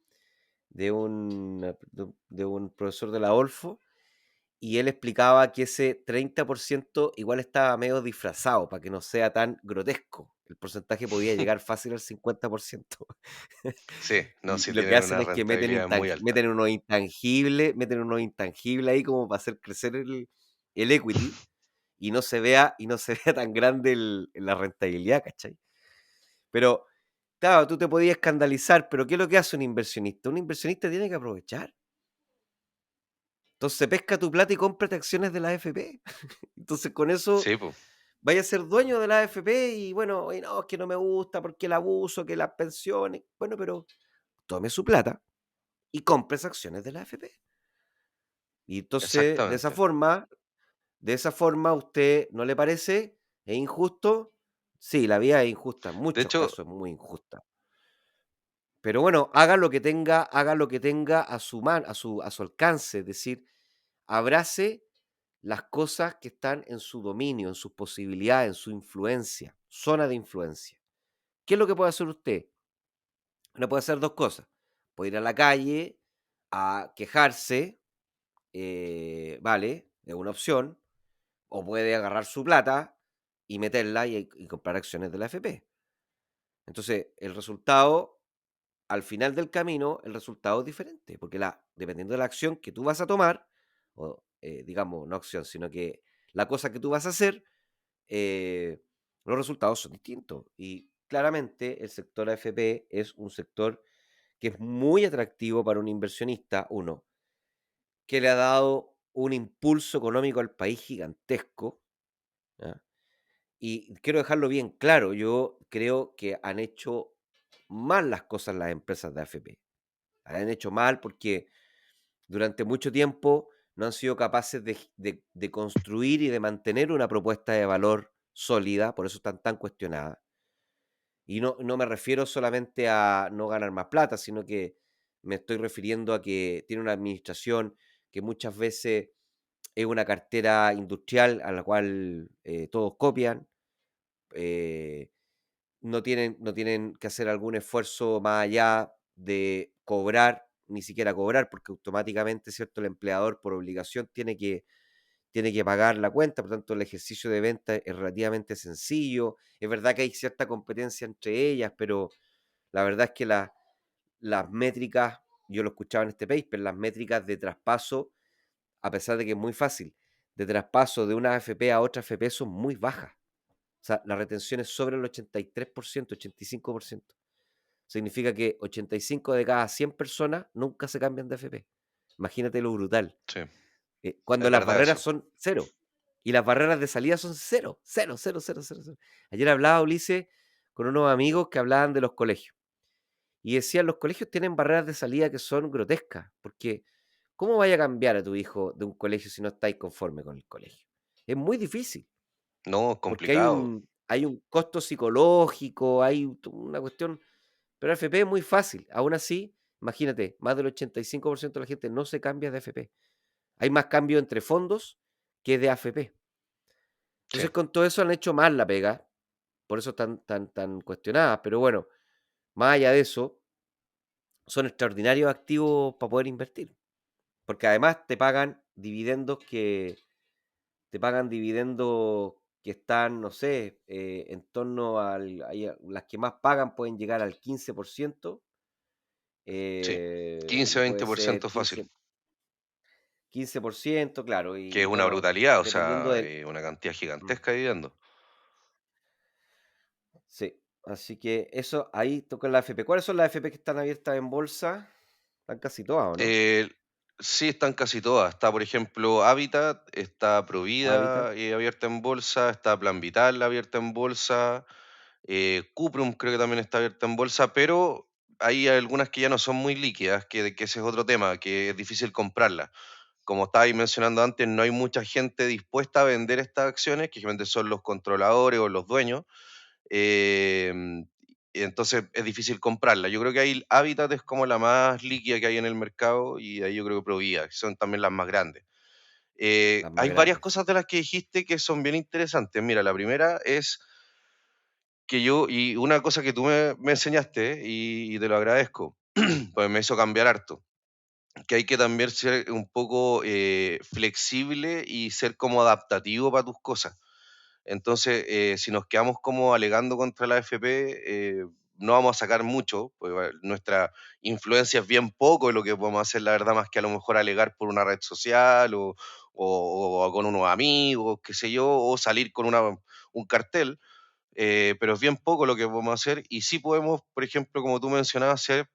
de un profesor de la Olfo, y él explicaba que ese 30% igual estaba medio disfrazado para que no sea tan grotesco. El porcentaje podía llegar fácil al 50%. sí, no, Y sí lo que tienen hacen una es que rentabilidad muy alta. meten unos intangibles ahí como para hacer crecer el equity y no se vea tan grande la rentabilidad, ¿cachai? Pero, claro, tú te podías escandalizar, pero ¿qué es lo que hace un inversionista? Un inversionista tiene que aprovechar. Entonces pesca tu plata y cómprate acciones de la AFP. Entonces con eso Sí, pues, vaya a ser dueño de la AFP y bueno, y no, es que no me gusta porque el abuso, que las pensiones. Bueno, pero tome su plata y compre esas acciones de la AFP. Y entonces, exactamente. de esa forma, ¿a usted no le parece? ¿Es injusto? Sí, la vida es injusta, en De muchos hecho, casos es muy injusta. Pero bueno, haga lo que tenga a su alcance, es decir, abrace las cosas que están en su dominio, en sus posibilidades, en su influencia, zona de influencia. ¿Qué es lo que puede hacer usted? No puede hacer dos cosas. Puede ir a la calle a quejarse, vale, es una opción, o puede agarrar su plata y meterla y comprar acciones de la AFP. Entonces, el resultado al final del camino, el resultado es diferente, porque dependiendo de la acción que tú vas a tomar, o digamos, no acción, sino que la cosa que tú vas a hacer, eh, los resultados son distintos. Y claramente el sector AFP es un sector que es muy atractivo para un inversionista, uno, que le ha dado un impulso económico al país gigantesco, ¿ya? Y quiero dejarlo bien claro, yo creo que han hecho mal las cosas las empresas de AFP. Han hecho mal porque durante mucho tiempo no han sido capaces de construir y de mantener una propuesta de valor sólida, por eso están tan cuestionadas. Y no me refiero solamente a no ganar más plata, sino que me estoy refiriendo a que tiene una administración que muchas veces es una cartera industrial a la cual todos copian. eh, no tienen que hacer algún esfuerzo más allá de cobrar, ni siquiera cobrar, porque automáticamente, ¿cierto? El empleador por obligación tiene que pagar la cuenta, por tanto el ejercicio de venta es relativamente sencillo. Es verdad que hay cierta competencia entre ellas, pero la verdad es que las métricas, yo lo escuchaba en este paper, las métricas de traspaso, a pesar de que es muy fácil, de traspaso de una AFP a otra AFP son muy bajas. O sea, la retención es sobre el 83%, 85%. Significa que 85 de cada 100 personas nunca se cambian de FP. Imagínate lo brutal. sí, Cuando es las verdad barreras eso. son cero. Y las barreras de salida son cero. Cero, cero, cero, cero, cero. Ayer hablaba Ulises con unos amigos que hablaban de los colegios. Y decían, los colegios tienen barreras de salida que son grotescas. Porque, ¿cómo vaya a cambiar a tu hijo de un colegio si no estáis conforme con el colegio? Es muy difícil. No, es Porque hay complicado. un costo psicológico, hay una cuestión, pero FP es muy fácil. Aún así, imagínate, más del 85% de la gente no se cambia de FP. Hay más cambio entre fondos que de AFP. Sí. Entonces, con todo eso han hecho mal la pega, por eso están tan cuestionadas. Pero bueno, más allá de eso, son extraordinarios activos para poder invertir, porque además te pagan dividendos que están, no sé, en torno las que más pagan pueden llegar al 15%, Sí, 15, y veinte puede por ser ciento fácil, 15%, claro, que es y una bueno, brutalidad, o dependiendo sea, del... una cantidad Mm, gigantesca de viviendo. sí. Así que eso ahí toca la AFP. ¿Cuáles son las AFP que están abiertas en bolsa? Están casi todas, ¿o no? Eh, sí, están casi todas. Está, por ejemplo, Habitat, está Habitat, Provida abierta en bolsa, está Plan Vital abierta en bolsa, Cuprum creo que también está abierta en bolsa, pero hay algunas que ya no son muy líquidas, que ese es otro tema, que es difícil comprarlas. Como estaba ahí mencionando antes, no hay mucha gente dispuesta a vender estas acciones, que generalmente son los controladores o los dueños. Y entonces es difícil comprarla. Yo creo que ahí Habitat es como la más líquida que hay en el mercado y ahí yo creo que Provida, que son también las más grandes. las más Hay varias grandes, cosas sí. de las que dijiste que son bien interesantes. Mira, la primera es que yo, y una cosa que tú me enseñaste y te lo agradezco, pues me hizo cambiar harto, que hay que también ser un poco flexible y ser como adaptativo para tus cosas. Entonces, si nos quedamos como alegando contra la AFP, no vamos a sacar mucho, pues nuestra influencia es bien poco de lo que podemos hacer, la verdad, más que a lo mejor alegar por una red social o con unos amigos, qué sé yo, o salir con un cartel, pero es bien poco lo que podemos hacer y sí podemos, por ejemplo, como tú mencionabas, ser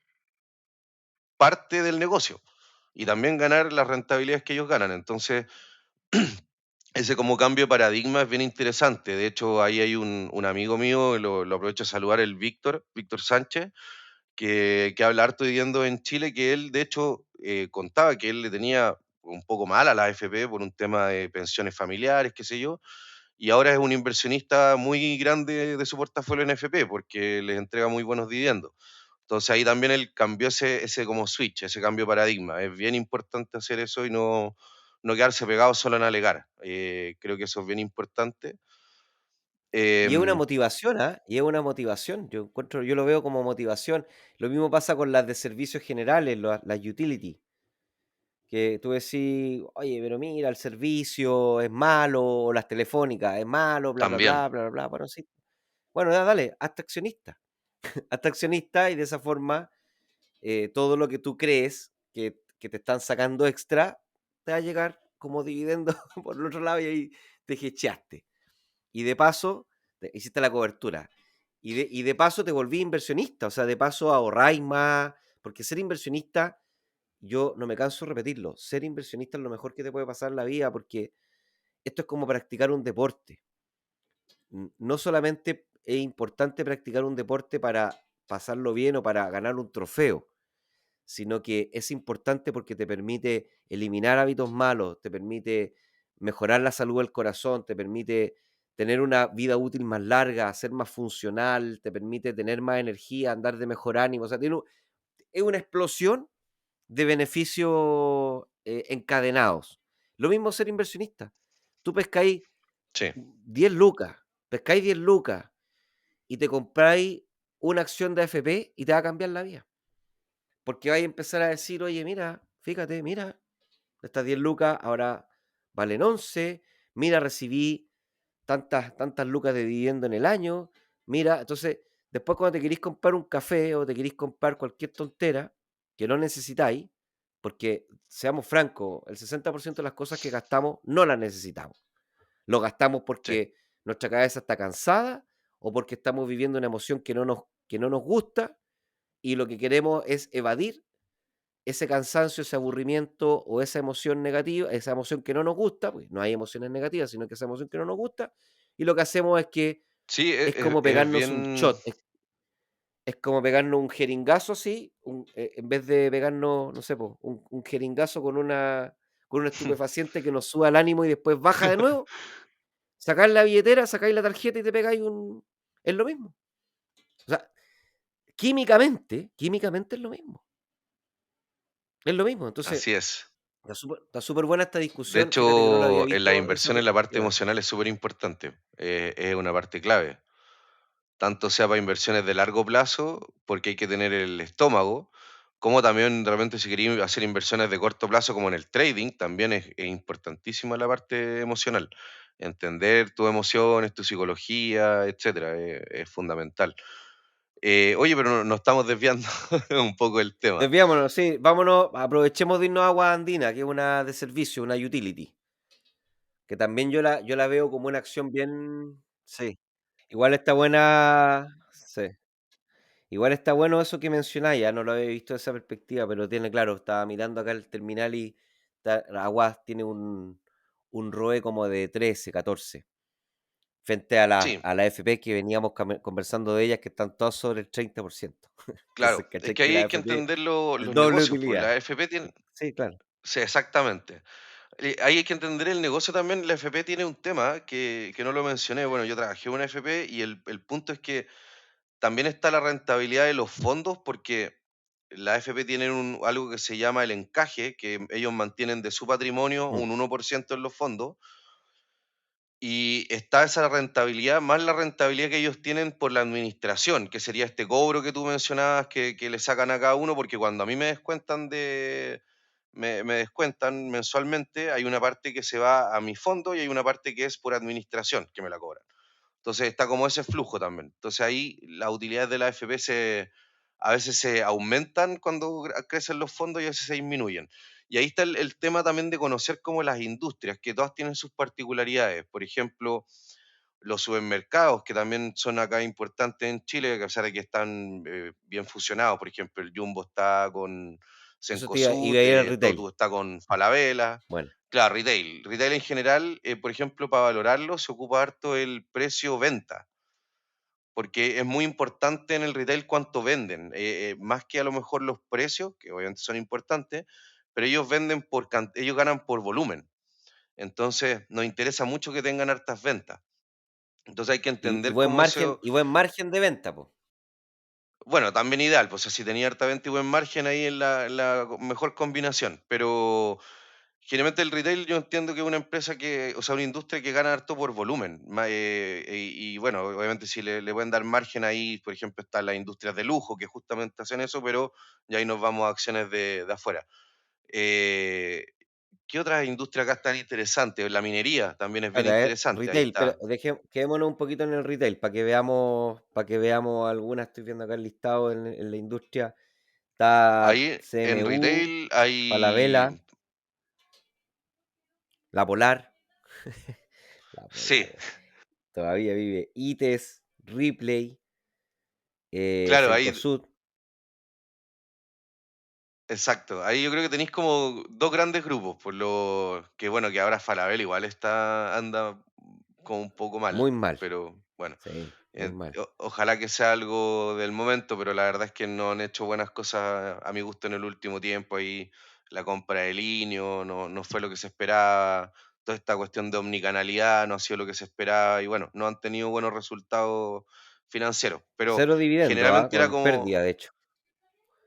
parte del negocio y también ganar las rentabilidades que ellos ganan. Entonces, ese como cambio de paradigma es bien interesante. De hecho, ahí hay un amigo mío, lo aprovecho a saludar, el Víctor Sánchez, que habla harto viviendo en Chile, que él, de hecho, contaba que él le tenía un poco mal a la AFP por un tema de pensiones familiares, qué sé yo, y ahora es un inversionista muy grande de su portafolio en AFP porque les entrega muy buenos dividendos. Entonces ahí también él cambió ese como switch, ese cambio de paradigma. Es bien importante hacer eso y no quedarse pegado solo en alegar. Creo que eso es bien importante. Y es una Em, motivación, ¿ah? Y es una motivación. Yo lo veo como motivación. Lo mismo pasa con las de servicios generales, las utility, que tú decís, oye, pero mira, el servicio es malo, o las telefónicas es malo, bla, bla, también, bla, bla, bla, bla. Bueno, sí. Bueno, ya dale, hazte accionista. Hazte accionista y de esa forma todo lo que tú crees que te están sacando extra te va a llegar como dividendo por el otro lado y ahí te hechaste. Y de paso, hiciste la cobertura. Y de paso te volví inversionista, o sea, de paso ahorráis más, porque ser inversionista, yo no me canso de repetirlo, ser inversionista es lo mejor que te puede pasar en la vida, porque esto es como practicar un deporte. No solamente es importante practicar un deporte para pasarlo bien o para ganar un trofeo, sino que es importante porque te permite eliminar hábitos malos, te permite mejorar la salud del corazón, te permite tener una vida útil más larga, ser más funcional, te permite tener más energía, andar de mejor ánimo. O sea, es una explosión de beneficios encadenados. Lo mismo ser inversionista. Tú pescáis sí. 10 lucas, pescáis 10 lucas y te compráis una acción de AFP y te va a cambiar la vida. Porque vais a empezar a decir, oye, mira, fíjate, mira, estas 10 lucas ahora valen 11, mira, recibí tantas lucas de dividendo en el año, mira, entonces, después cuando te queréis comprar un café o te queréis comprar cualquier tontera que no necesitáis, porque seamos francos, el 60% de las cosas que gastamos no las necesitamos. Lo gastamos Sí. porque nuestra cabeza está cansada o porque estamos viviendo una emoción que no nos gusta y lo que queremos es evadir ese cansancio, ese aburrimiento o esa emoción negativa, esa emoción que no nos gusta, pues no hay emociones negativas, sino que esa emoción que no nos gusta, y lo que hacemos es que Sí, es como es pegarnos un bien. shot, es como pegarnos un jeringazo así, en vez de pegarnos, no sé, po, un jeringazo con un estupefaciente que nos suba el ánimo y después baja de nuevo, sacáis la billetera, sacáis la tarjeta y te pegáis un... Es lo mismo. O sea, químicamente es lo mismo. Es lo mismo. Entonces, Así es. está súper buena esta De discusión. Fíjate que no lo había hecho, en la visto de esa inversión en la parte perspectiva. emocional es súper importante. Es una parte clave. Tanto sea para inversiones de largo plazo, porque hay que tener el estómago, como también realmente si queréis hacer inversiones de corto plazo, como en el trading, también es importantísima la parte emocional. Entender tus emociones, tu psicología, etcétera, es fundamental. Oye, pero nos estamos desviando un poco del tema. Desviámonos, sí, vámonos, aprovechemos de irnos a Agua Andina, que es una de servicio, una utility, que también yo la veo como una acción bien, sí. Igual está buena, Sí. Igual está bueno eso que mencionáis, ya no lo había visto desde esa perspectiva, pero tiene, claro, estaba mirando acá el terminal y Aguas tiene un ROE como de 13, 14, frente a Sí, la FP que veníamos conversando de ellas, que están todas sobre el 30%. claro. Entonces, Es ¿cachai? que Que ahí la hay que AFP entender es los doble negocios, pues utilidad. la AFP tiene, Sí, claro. sí, exactamente. Ahí hay que entender el negocio también. La FP tiene un tema que no lo mencioné. Bueno, yo trabajé en una FP y el punto es que también está la rentabilidad de los fondos porque la AFP tiene algo que se llama el encaje, que ellos mantienen de su patrimonio Mm, un 1% en los fondos y está esa rentabilidad, más la rentabilidad que ellos tienen por la administración, que sería este cobro que tú mencionabas que le sacan a cada uno, porque cuando a mí me descuentan me descuentan mensualmente, hay una parte que se va a mi fondo y hay una parte que es por administración que me la cobran. Entonces está como ese flujo también. Entonces ahí las utilidades de la AFP a veces se aumentan cuando crecen los fondos y a veces se disminuyen. Y ahí está el tema también de conocer como las industrias, que todas tienen sus particularidades. Por ejemplo, los supermercados, que también son acá importantes en Chile, que a pesar de que están bien fusionados. Por ejemplo, el Jumbo está con Eso Cencosud, iba a ir al Totu retail. está con Falabella. Bueno, Claro, retail. Retail en general, por ejemplo, para valorarlo se ocupa harto el precio venta, porque es muy importante en el retail cuánto venden, más que a lo mejor los precios, que obviamente son importantes, pero ellos venden ellos ganan por volumen. Entonces, nos interesa mucho que tengan hartas ventas. Entonces hay que entender cómo eso, y buen margen de venta, pues. bueno, también ideal, pues si tenía harta venta y buen margen ahí en la mejor combinación, pero generalmente el retail yo entiendo que es una empresa que, o sea, una industria que gana harto por volumen. Y bueno, obviamente si le pueden dar margen ahí, por ejemplo, están las industrias de lujo que justamente hacen eso, pero ya ahí nos vamos a acciones de afuera. Eh, ¿Qué otras industrias acá están interesantes? La minería también es bien Espérate, a ver, interesante, ahí retail, pero está. quedémonos un poquito en el retail para que veamos algunas. Estoy viendo acá el listado en la industria. Está Ahí en CMU, retail Falabella, hay, La Polar, La sí, Polar, todavía vive ITES, Ripley, claro, ahí Cencosud, exacto, ahí yo creo que tenéis como dos grandes grupos, por lo que bueno, que ahora Falabella igual anda como un poco muy mal, mal, pero bueno, sí, muy mal. ojalá que sea algo del momento, pero la verdad es que no han hecho buenas cosas a mi gusto en el último tiempo, ahí la compra de Linio no fue lo que se esperaba, toda esta cuestión de omnicanalidad no ha sido lo que se esperaba y bueno, no han tenido buenos resultados financieros, pero Cero dividendo, generalmente era con como. pérdida, de hecho,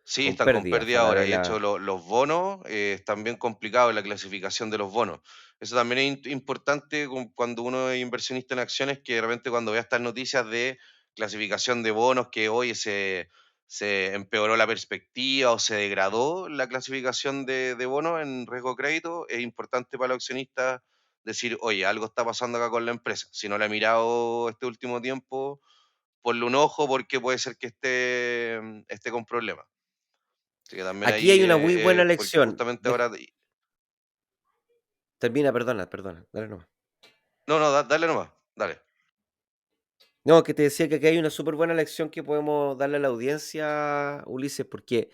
Sí, con están con pérdida, pérdida ahora. Y de hecho, Falabella. los bonos están bien complicados en la clasificación de los bonos. Eso también es importante cuando uno es inversionista en acciones, que de repente cuando vea estas noticias de clasificación de bonos, que hoy se empeoró la perspectiva o se degradó la clasificación de bonos en riesgo de crédito, es importante para los accionistas decir, oye, algo está pasando acá con la empresa. Si no la he mirado este último tiempo, ponle un ojo porque puede ser que esté con problemas. Así que también Aquí ahí, hay una muy buena porque lección. justamente ahora. Termina, perdona, dale nomás. No, no, dale nomás, dale. No, que te decía que aquí hay una súper buena lección que podemos darle a la audiencia, Ulises, porque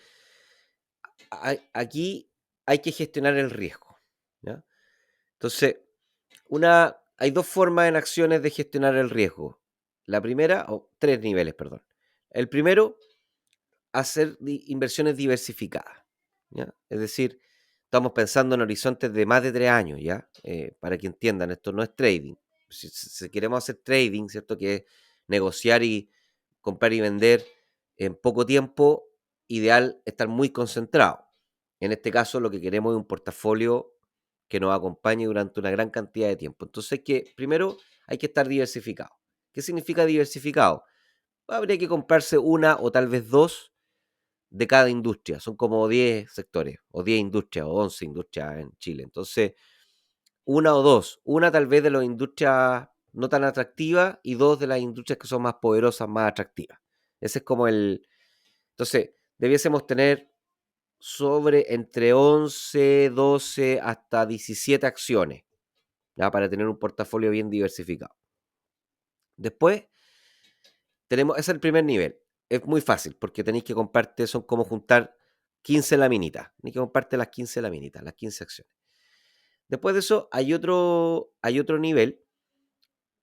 aquí hay que gestionar el riesgo, ¿ya? Entonces, hay dos formas en acciones de gestionar el riesgo. La primera, o tres niveles, perdón. El primero, hacer inversiones diversificadas, ¿ya? Es decir, estamos pensando en horizontes de más de 3 años, ¿ya? Para que entiendan, esto no es trading. Si queremos hacer trading, ¿cierto? Que es negociar y comprar y vender en poco tiempo, ideal estar muy concentrado. En este caso, lo que queremos es un portafolio que nos acompañe durante una gran cantidad de tiempo. Entonces, primero hay que estar diversificado. ¿Qué significa diversificado? Habría que comprarse una o tal vez dos de cada industria. Son como 10 sectores, o 10 industrias, o 11 industrias en Chile. Entonces, una o dos. Una tal vez de las industrias no tan atractivas y dos de las industrias que son más poderosas, más atractivas. Ese es como el. Entonces, debiésemos tener sobre entre 11 12 hasta 17 acciones, ¿ya? Para tener un portafolio bien diversificado. Después, ese es el primer nivel. Es muy fácil porque tenéis que comprarte, son como juntar 15 laminitas. Tenéis que comprarte las 15 laminitas, las 15 acciones. Después de eso hay otro nivel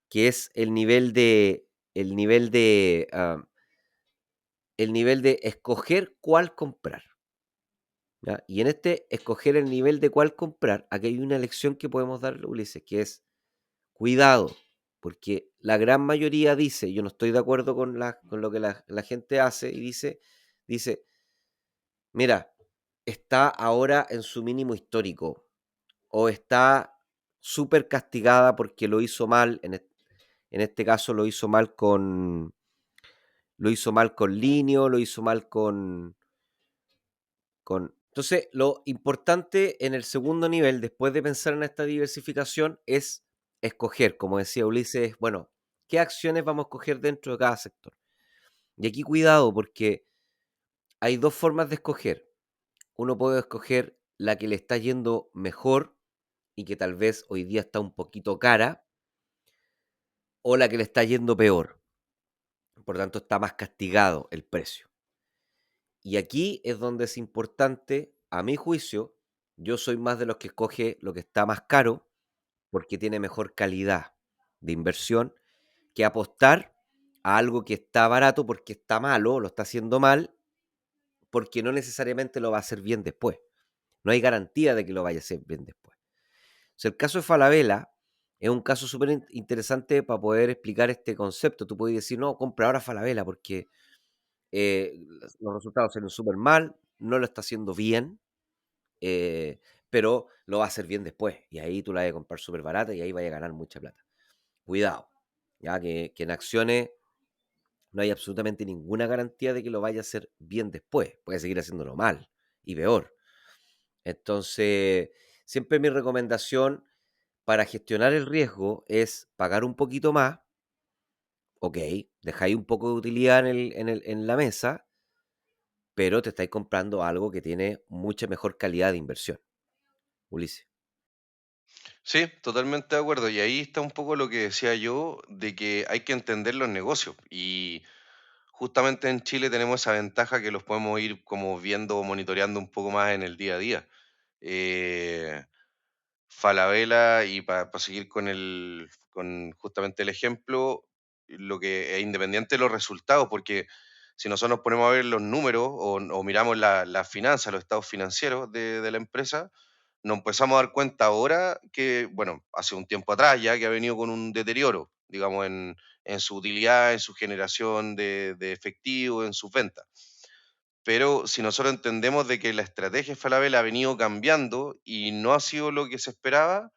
que es el nivel de, el nivel de escoger cuál comprar. ¿Ya? Y en este escoger el nivel de cuál comprar, aquí hay una lección que podemos dar, Ulises, que es cuidado, porque la gran mayoría dice, yo no estoy de acuerdo con lo que la gente hace y dice, mira, está ahora en su mínimo histórico o está súper castigada porque lo hizo mal, en este caso lo hizo mal con Linio, lo hizo mal Entonces, lo importante en el segundo nivel, después de pensar en esta diversificación, es escoger, como decía Ulises, bueno, ¿qué acciones vamos a escoger dentro de cada sector? Y aquí cuidado, porque hay dos formas de escoger. Uno puede escoger la que le está yendo mejor y que tal vez hoy día está un poquito cara, o la que le está yendo peor. Por lo tanto, está más castigado el precio. Y aquí es donde es importante, a mi juicio, yo soy más de los que escoge lo que está más caro porque tiene mejor calidad de inversión que apostar a algo que está barato porque está malo, lo está haciendo mal, porque no necesariamente lo va a hacer bien después. No hay garantía de que lo vaya a hacer bien después. O sea, el caso de Falabella es un caso súper interesante para poder explicar este concepto. Tú puedes decir, no, compra ahora Falabella porque los resultados salen súper mal, no lo está haciendo bien, eh, pero lo va a hacer bien después. Y ahí tú la vas a comprar súper barata y ahí vaya a ganar mucha plata. Cuidado, ya que en acciones no hay absolutamente ninguna garantía de que lo vaya a hacer bien después. Puede seguir haciéndolo mal y peor. Entonces, siempre mi recomendación para gestionar el riesgo es pagar un poquito más, ok, dejáis un poco de utilidad en la mesa, pero te estáis comprando algo que tiene mucha mejor calidad de inversión, Ulises. Sí, totalmente de acuerdo. Y ahí está un poco lo que decía yo, de que hay que entender los negocios. Y justamente en Chile tenemos esa ventaja que los podemos ir como viendo o monitoreando un poco más en el día a día. Eh, Falabella, y para seguir con justamente el ejemplo, lo que es independiente de los resultados, porque si nosotros nos ponemos a ver los números o miramos las finanzas, los estados financieros de la empresa, nos empezamos a dar cuenta ahora que, bueno, hace un tiempo atrás ya que ha venido con un deterioro, digamos, en su utilidad, en su generación de efectivo, en sus ventas. Pero si nosotros entendemos de que la estrategia de Falabella ha venido cambiando y no ha sido lo que se esperaba,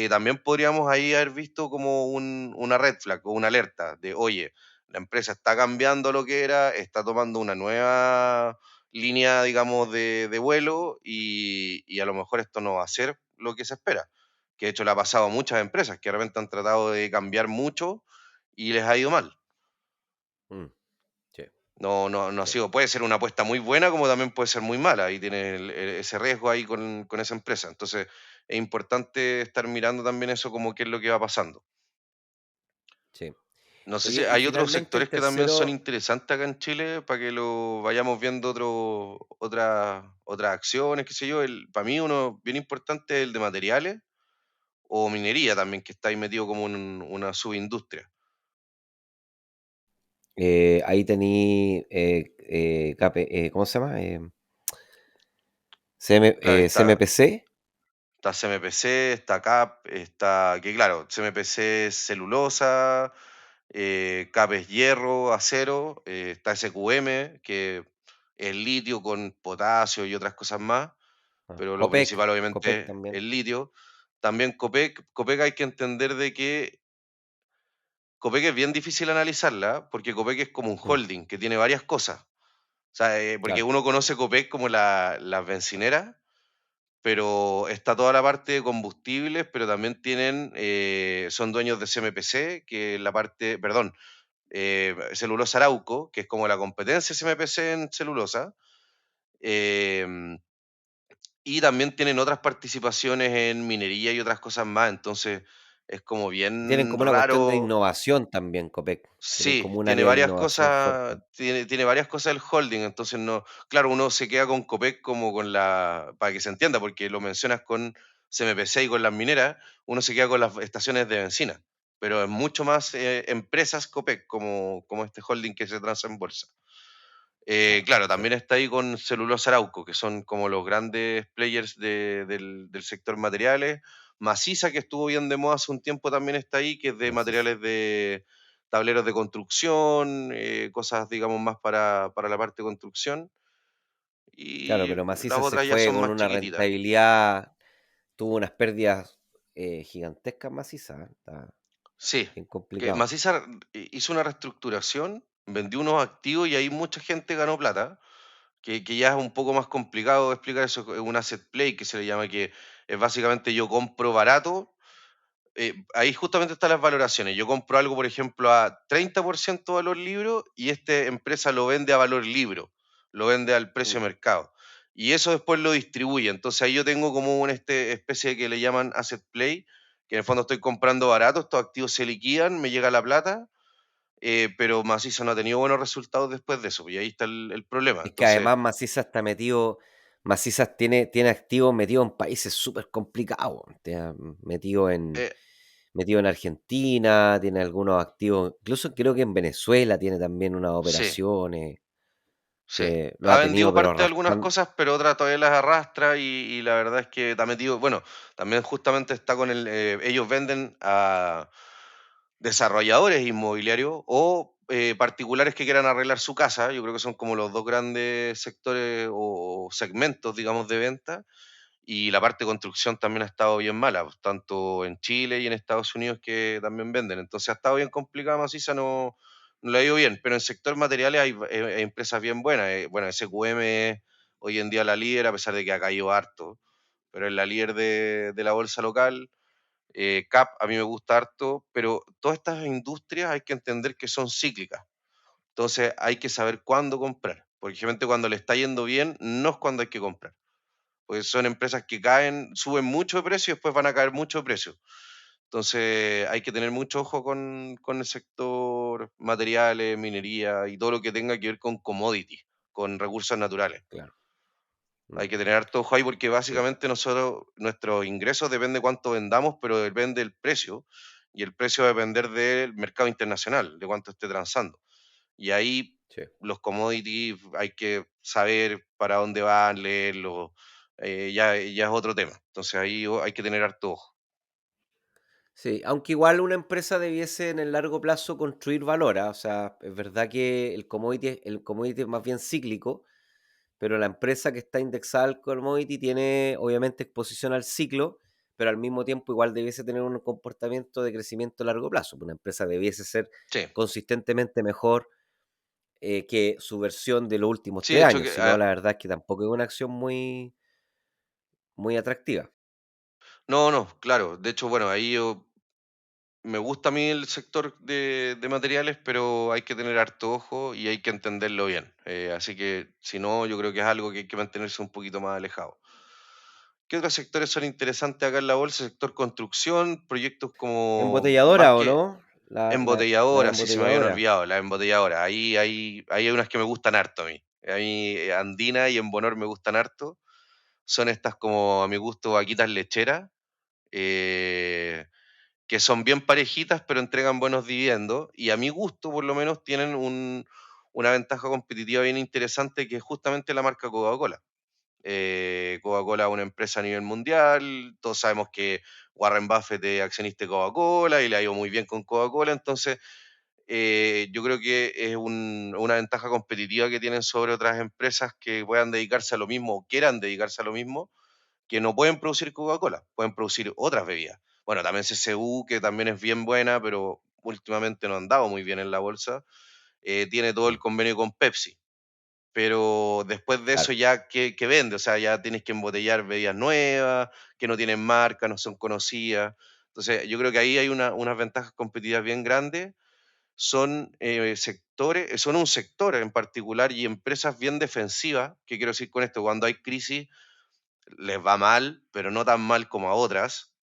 también podríamos ahí haber visto como una red flag o una alerta de, oye, la empresa está cambiando lo que era, está tomando una nueva línea, digamos, de vuelo y a lo mejor esto no va a ser lo que se espera. Que de hecho le ha pasado a muchas empresas que de repente han tratado de cambiar mucho y les ha ido mal. Mm, sí, No ha sí, sido, puede ser una apuesta muy buena como también puede ser muy mala. Ahí tiene ese riesgo ahí con esa empresa. Entonces es importante estar mirando también eso como qué es lo que va pasando. sí. No sé si Oye, y hay otros finalmente el sectores que también son tercero, interesantes acá en Chile para que lo vayamos viendo otras acciones, qué sé yo. Para mí uno bien importante es el de materiales o minería también, que está ahí metido como una subindustria. ahí tení, ¿cómo se llama? Claro, CMPC. está CMPC, está CAP, está, que claro, CMPC es celulosa, CAP es hierro, acero, está SQM, que es litio con potasio y otras cosas más, pero lo principal Copec obviamente es también. el litio. También Copec hay que entender de que Copec es bien difícil analizarla, porque Copec es como un Mm, holding que tiene varias cosas. O sea, porque claro. uno conoce Copec como las bencineras, pero está toda la parte de combustibles, pero también son dueños de CMPC, que es la parte, perdón, Celulosa Arauco, que es como la competencia de CMPC en celulosa, em, y también tienen otras participaciones en minería y otras cosas más. Entonces, es como Tienen bien como una cuestión de raro. innovación también, Copec. Tienen Sí, como un tiene área de varias innovación cosas, fuerte. tiene varias cosas el holding, entonces no, claro, uno se queda con Copec como con la, para que se entienda, porque lo mencionas con CMPC y con las mineras, uno se queda con las estaciones de bencina, pero es mucho más empresas Copec como este holding que se transa en bolsa. Claro, Claro, sí. también está ahí con Celulosa Arauco, que son como los grandes players del sector materiales. Maciza, que estuvo bien de moda hace un tiempo, también está ahí, que es de Macizo. materiales de tableros de construcción, cosas, digamos, más para la parte de construcción. Claro, Y pero las Maciza se otras ya fue son con más una chiquititas. rentabilidad, tuvo unas pérdidas gigantescas Maciza. Está Sí, bien que complicado. Maciza hizo una reestructuración, vendió unos activos y ahí mucha gente ganó plata. Que ya es un poco más complicado de explicar eso, es un asset play que se le llama, que es básicamente yo compro barato, ahí justamente están las valoraciones. Yo compro algo, por ejemplo, a 30% valor libro y esta empresa lo vende a valor libro, lo vende al precio Mm. de mercado. Y eso después lo distribuye. Entonces ahí yo tengo como una especie de que le llaman asset play, que en el fondo estoy comprando barato, estos activos se liquidan, me llega la plata, pero Macizo no ha tenido buenos resultados después de eso, y ahí está el problema. Es que Entonces, además Maciza está metido, Maciza tiene activos metidos en países súper complicados. Metido eh, metido en Argentina, tiene algunos activos, incluso creo que en Venezuela tiene también unas sí. operaciones Sí, que lo ha ha vendido tenido, pero parte de algunas arrastrando. cosas, pero otras todavía las arrastra y la verdad es que está metido, bueno, también justamente está con ellos venden a desarrolladores inmobiliarios o particulares que quieran arreglar su casa, yo creo que son como los dos grandes sectores o segmentos, digamos, de venta, y la parte de construcción también ha estado bien mala, pues, tanto en Chile y en Estados Unidos que también venden. Entonces ha estado bien complicada Maciza, no le ha ido bien. Pero en sector materiales hay empresas bien buenas. Bueno, SQM es hoy en día la líder, a pesar de que ha caído harto, pero es la líder de la bolsa local. CAP a mí me gusta harto, pero todas estas industrias hay que entender que son cíclicas. Entonces hay que saber cuándo comprar. Porque generalmente cuando le está yendo bien, no es cuando hay que comprar, pues son empresas que caen, suben mucho de precio y después van a caer mucho de precio. Entonces hay que tener mucho ojo con el sector materiales, minería y todo lo que tenga que ver con commodities, con recursos naturales. Claro. Mm. Hay que tener harto ojo ahí porque Sí, básicamente nosotros, nuestros ingresos depende cuánto vendamos, pero depende del precio. Y el precio va a depender del mercado internacional, de cuánto esté transando. Y ahí sí. los commodities hay que saber para dónde van, leerlo, ya es otro tema. Entonces ahí hay que tener harto ojo. Sí, aunque igual una empresa debiese en el largo plazo construir valor, ¿ah? O sea, es verdad que el commodity es más bien cíclico, pero la empresa que está indexada al commodity tiene obviamente exposición al ciclo, pero al mismo tiempo igual debiese tener un comportamiento de crecimiento a largo plazo. Una empresa debiese ser Sí, consistentemente mejor que su versión de los últimos sí, de tres hecho años. que... Si no, la verdad es que tampoco es una acción muy atractiva. no, no, claro. De hecho, bueno, ahí yo... Me gusta a mí el sector de materiales, pero hay que tener harto ojo y hay que entenderlo bien. Así que si no, yo creo que es algo que hay que mantenerse un poquito más alejado. ¿Qué otros sectores son interesantes acá en la bolsa? Sector construcción, proyectos como más ¿Embotelladora o que no? La embotelladoras, sí se me habían embotelladora. olvidado, las embotelladoras. Ahí hay unas que me gustan harto a mí. A mí Andina y Embonor me gustan harto. Son estas como a mi gusto vaquitas lecheras, eh, que son bien parejitas pero entregan buenos dividendos y a mi gusto por lo menos tienen una ventaja competitiva bien interesante que es justamente la marca Coca-Cola. Coca-Cola es una empresa a nivel mundial, todos sabemos que Warren Buffett es accionista de Coca-Cola y le ha ido muy bien con Coca-Cola, entonces yo creo que es una ventaja competitiva que tienen sobre otras empresas que puedan dedicarse a lo mismo o quieran dedicarse a lo mismo, que no pueden producir Coca-Cola, pueden producir otras bebidas. Bueno, también CCU, que también es bien buena, pero últimamente no ha andado muy bien en la bolsa, tiene todo el Mm, convenio con Pepsi, pero después de eso claro. ya, ¿qué vende? O sea, ya tienes que embotellar bebidas nuevas, que no tienen marca, no son conocidas. Entonces, yo creo que ahí hay unas ventajas competitivas bien grandes. Son sectores, son un sector en particular y empresas bien defensivas. ¿Qué quiero decir con esto? Cuando hay crisis, les va mal, pero no tan mal como a otras.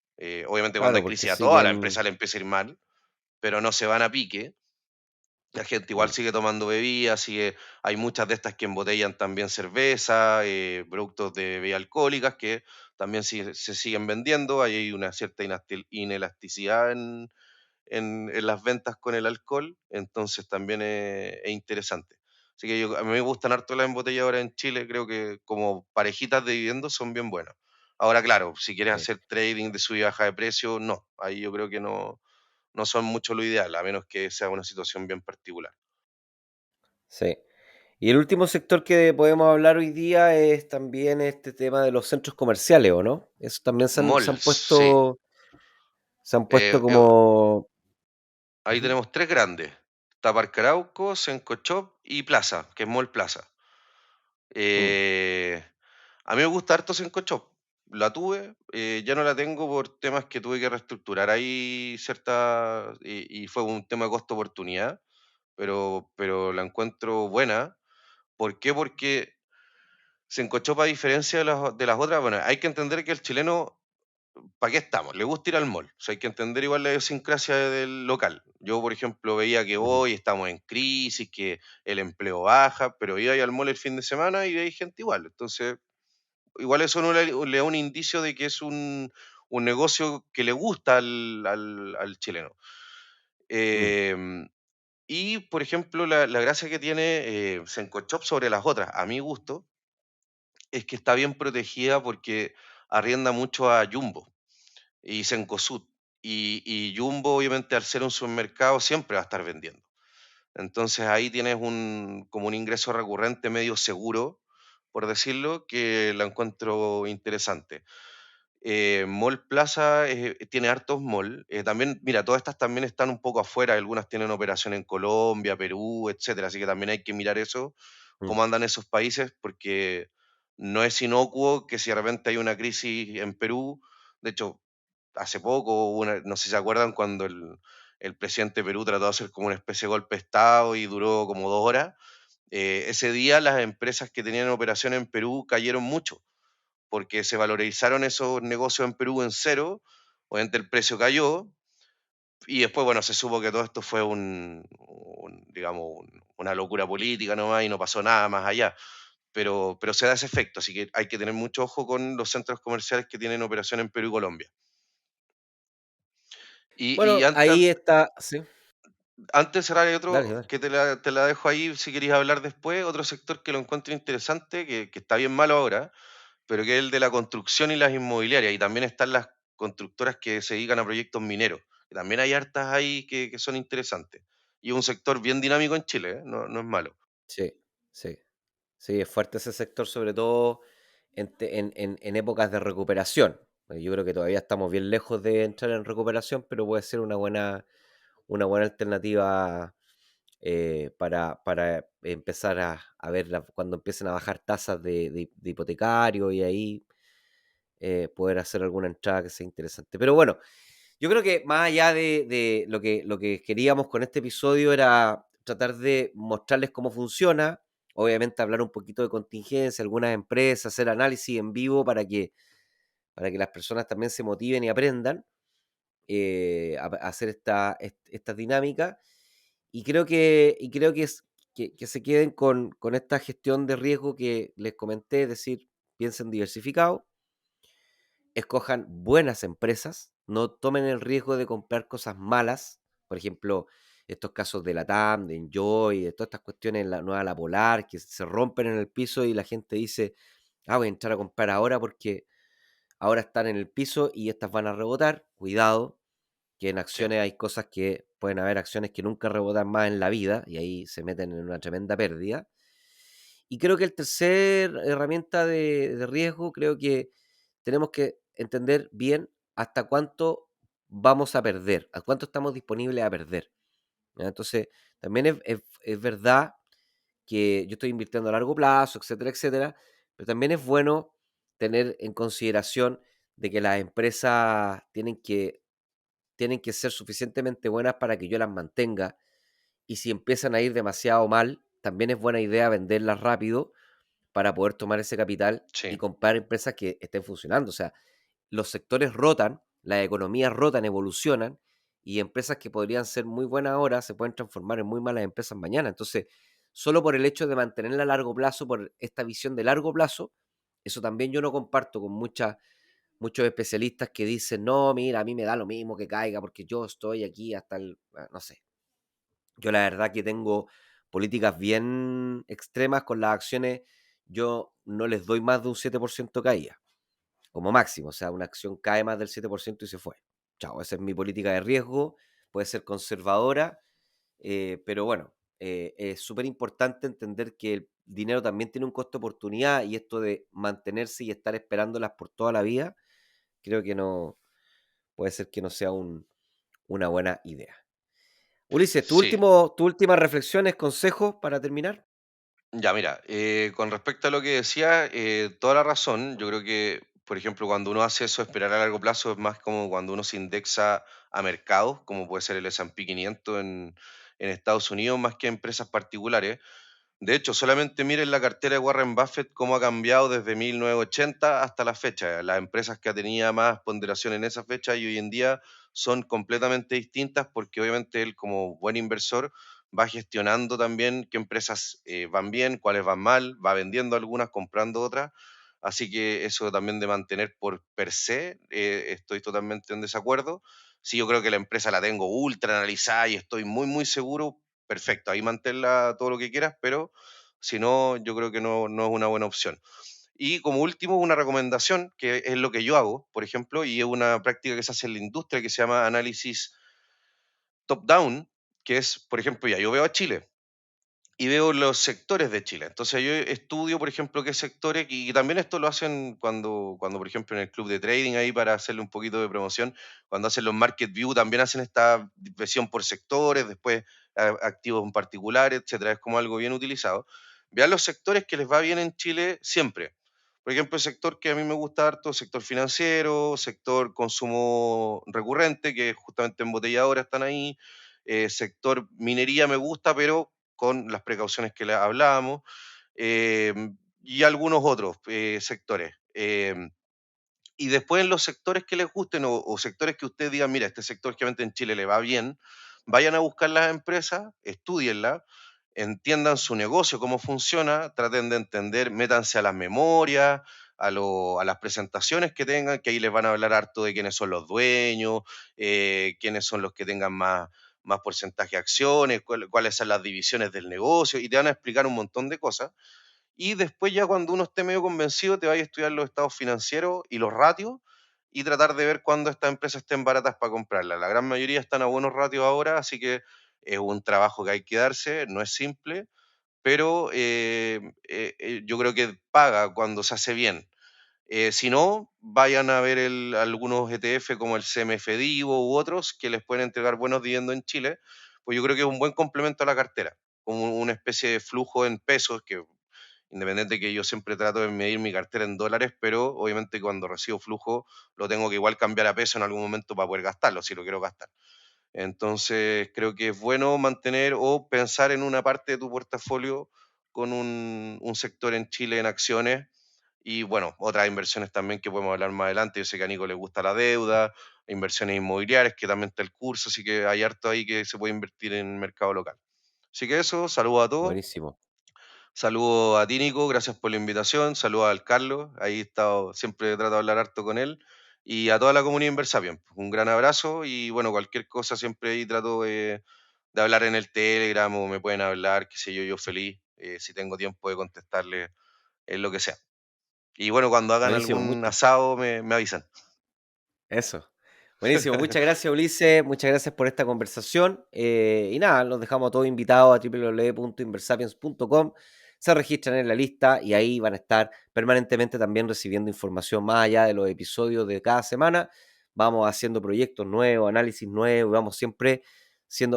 Obviamente cuando Claro, hay porque crisis a toda la siguen, empresa le empieza a ir mal, pero no se van a pique. La gente igual mm, sigue tomando bebidas, hay muchas de estas que embotellan también cerveza, productos de bebidas alcohólicas que también se siguen vendiendo. Ahí hay una cierta inelasticidad en las ventas con el alcohol, entonces también es interesante. Así que a mí me gustan harto las embotelladoras en Chile, creo que como parejitas de viviendas son bien buenas. Ahora, claro, si quieres sí, hacer trading de sub y baja de precio, no, ahí yo creo que no son mucho lo ideal, a menos que sea una situación bien particular. sí. Y el último sector que podemos hablar hoy día es también este tema de los centros comerciales, ¿o no? Eso también Malls, sí. se han puesto Eh, como... ahí Ujú, tenemos tres grandes. Está Parque Arauco, Senco Shop y Plaza, que es Mall Plaza. mm, Eh, a mí me gusta harto Senco Shop. La tuve, ya no la tengo por temas que tuve que reestructurar ahí cierta y fue un tema de costo-oportunidad, pero la encuentro buena. ¿Por qué? Porque Senco Shop, a diferencia de las otras, bueno, hay que entender que el chileno, ¿para qué estamos? Le gusta ir al mall. O sea, hay que entender igual la idiosincrasia del local. Yo, por ejemplo, veía que ujú, hoy estamos en crisis, que el empleo baja, pero iba ahí al mall el fin de semana y hay gente igual. Entonces, igual eso no le da un indicio de que es un negocio que le gusta al chileno. mm. Em, y, por ejemplo, la gracia que tiene Sencochop sobre las otras, a mi gusto, es que está bien protegida porque arrienda mucho a Jumbo y Cencosud. Y Jumbo, obviamente, al ser un supermercado, siempre va a estar vendiendo. Entonces ahí tienes como un ingreso recurrente medio seguro, por decirlo, que la encuentro interesante. Mall Plaza tiene hartos mall. También, mira, todas estas también están un poco afuera. Algunas tienen operación en Colombia, Perú, etcétera. Así que también hay que mirar eso, Mm. cómo andan esos países, porque no es inocuo que si de repente hay una crisis en Perú. De hecho, hace poco, no sé si se acuerdan, cuando el presidente de Perú trató de hacer como una especie de golpe de Estado y duró como 2 horas. Ese día las empresas que tenían operación en Perú cayeron mucho porque se valorizaron esos negocios en Perú en cero, obviamente el precio cayó, y después, bueno, se supo que todo esto fue digamos, una locura política nomás y no pasó nada más allá. Pero se da ese efecto, así que hay que tener mucho ojo con los centros comerciales que tienen operación en Perú y Colombia. Y Bueno, ahí está, sí, antes de cerrar, hay dale, otro dale. que te la dejo ahí si queréis hablar después, otro sector que lo encuentro interesante, que está bien malo ahora, pero que es el de la construcción y las inmobiliarias. Y también están las constructoras que se dedican a proyectos mineros. Que también hay hartas ahí que son interesantes. Y es un sector bien dinámico en Chile, ¿eh? No es malo. Sí, sí, sí, es fuerte ese sector, sobre todo en épocas de recuperación. Yo creo que todavía estamos bien lejos de entrar en recuperación, pero puede ser una buena alternativa para empezar a ver cuando empiecen a bajar tasas de hipotecario y ahí poder hacer alguna entrada que sea interesante. Pero bueno, yo creo que más allá de lo que queríamos con este episodio era tratar de mostrarles cómo funciona, obviamente hablar un poquito de contingencia, algunas empresas, hacer análisis en vivo para que las personas también se motiven y aprendan a hacer esta dinámica. Y creo que se queden con esta gestión de riesgo que les comenté, es decir, piensen diversificado, escojan buenas empresas, no tomen el riesgo de comprar cosas malas, por ejemplo, estos casos de Latam, de Enjoy, de todas estas cuestiones, la nueva La Polar, que se rompen en el piso y la gente dice, voy a entrar a comprar ahora porque ahora están en el piso y estas van a rebotar, cuidado, que en Sí, acciones hay cosas que pueden haber acciones que nunca rebotan más en la vida y ahí se meten en una tremenda pérdida. Y creo que el tercer herramienta de riesgo, creo que tenemos que entender bien hasta cuánto vamos a perder, a cuánto estamos disponibles a perder. ¿Ya? Entonces, también es verdad que yo estoy invirtiendo a largo plazo, etcétera, etcétera, pero también es bueno tener en consideración de que las empresas tienen que ser suficientemente buenas para que yo las mantenga y si empiezan a ir demasiado mal, también es buena idea venderlas rápido para poder tomar ese capital y sí, comprar empresas que estén funcionando. O sea, los sectores rotan las economías rotan, evolucionan, y empresas que podrían ser muy buenas ahora se pueden transformar en muy malas empresas mañana. Entonces, solo por el hecho de mantenerla a largo plazo, por esta visión de largo plazo, eso también yo no comparto con muchos especialistas que dicen, no, mira, a mí me da lo mismo que caiga porque yo estoy aquí hasta no sé. Yo la verdad que tengo políticas bien extremas con las acciones, yo no les doy más de un 7% caída, como máximo. O sea, una acción cae más del 7% y se fue. Chao, esa es mi política de riesgo, puede ser conservadora, pero bueno, es súper importante entender que el dinero también tiene un costo de oportunidad, y esto de mantenerse y estar esperándolas por toda la vida, creo que no, puede ser que no sea una buena idea. Ulises, Sí, tu última reflexiones, consejos para terminar. ya mira, con respecto a lo que decía, toda la razón. Yo creo que, por ejemplo, cuando uno hace eso, esperar a largo plazo, es más como cuando uno se indexa a mercados, como puede ser el S&P 500 en Estados Unidos, más que a empresas particulares. De hecho, solamente miren la cartera de Warren Buffett, cómo ha cambiado desde 1980 hasta la fecha. Las empresas que tenía más ponderación en esa fecha y hoy en día son completamente distintas, porque obviamente él, como buen inversor, va gestionando también qué empresas van bien, cuáles van mal, va vendiendo algunas, comprando otras. Así que eso también de mantener por per se, estoy totalmente en desacuerdo. Si yo creo que la empresa la tengo ultra analizada y estoy muy, muy seguro, perfecto, ahí manténla todo lo que quieras, pero si no, yo creo que no es una buena opción. Y como último, una recomendación, que es lo que yo hago, por ejemplo, y es una práctica que se hace en la industria, que se llama análisis top-down, que es, por ejemplo, ya yo veo a Chile y veo los sectores de Chile. Entonces yo estudio, por ejemplo, qué sectores, y también esto lo hacen cuando, por ejemplo, en el club de trading, ahí para hacerle un poquito de promoción, cuando hacen los market view, también hacen esta división por sectores, después activos en particular, etcétera. Es como algo bien utilizado. Vean los sectores que les va bien en Chile siempre. Por ejemplo, el sector que a mí me gusta harto, sector financiero, sector consumo recurrente, que justamente embotelladora están ahí, sector minería me gusta, pero con las precauciones que le hablábamos, eh, y algunos otros sectores. Y después en los sectores que les gusten, o sectores que ustedes digan, mira, este sector que en Chile le va bien, vayan a buscar las empresas, estudienlas, entiendan su negocio, cómo funciona, traten de entender, métanse a las memorias, a las presentaciones que tengan, que ahí les van a hablar harto de quiénes son los dueños, quiénes son los que tengan más porcentaje de acciones, cuáles son las divisiones del negocio, y te van a explicar un montón de cosas. Y después ya cuando uno esté medio convencido, te vaya a estudiar los estados financieros y los ratios, y tratar de ver cuándo estas empresas estén baratas para comprarlas. La gran mayoría están a buenos ratios ahora, así que es un trabajo que hay que darse, no es simple, pero yo creo que paga cuando se hace bien. Si no, vayan a ver algunos ETF como el CMF Divo u otros que les pueden entregar buenos dividendos en Chile, pues yo creo que es un buen complemento a la cartera, como una especie de flujo en pesos, que independiente que yo siempre trato de medir mi cartera en dólares, pero obviamente cuando recibo flujo lo tengo que igual cambiar a peso en algún momento para poder gastarlo, si lo quiero gastar. Entonces creo que es bueno mantener o pensar en una parte de tu portafolio con un sector en Chile en acciones, y bueno, otras inversiones también que podemos hablar más adelante. Yo sé que a Nico le gusta la deuda, inversiones inmobiliarias, que también está el curso, así que hay harto ahí que se puede invertir en el mercado local. Así que eso, saludos a todos. Buenísimo. Saludos a ti, Nico, gracias por la invitación. Saludos al Carlos, ahí he estado, siempre trato de hablar harto con él. Y a toda la comunidad Inversapien, un gran abrazo, y bueno, cualquier cosa siempre ahí trato de hablar en el Telegram, o me pueden hablar, qué sé yo, yo feliz, si tengo tiempo de contestarle en lo que sea. Y bueno, cuando hagan Buenísimo, algún asado me avisan. eso. Buenísimo, muchas gracias Ulises, muchas gracias por esta conversación. Y nada, los dejamos a todos invitados a www.inversapiens.com. Se registran en la lista y ahí van a estar permanentemente también recibiendo información más allá de los episodios de cada semana. Vamos haciendo proyectos nuevos, análisis nuevos, vamos siempre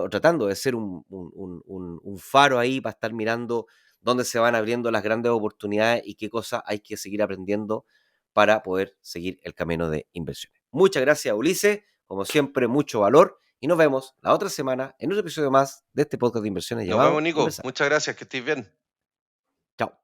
tratando de ser un faro ahí para estar mirando dónde se van abriendo las grandes oportunidades y qué cosas hay que seguir aprendiendo para poder seguir el camino de inversiones. Muchas gracias, Ulises. Como siempre, mucho valor. Y nos vemos la otra semana en otro episodio más de este podcast de inversiones Nos vemos, llamado Nico. Inversar. Muchas gracias, que estés bien. Chao.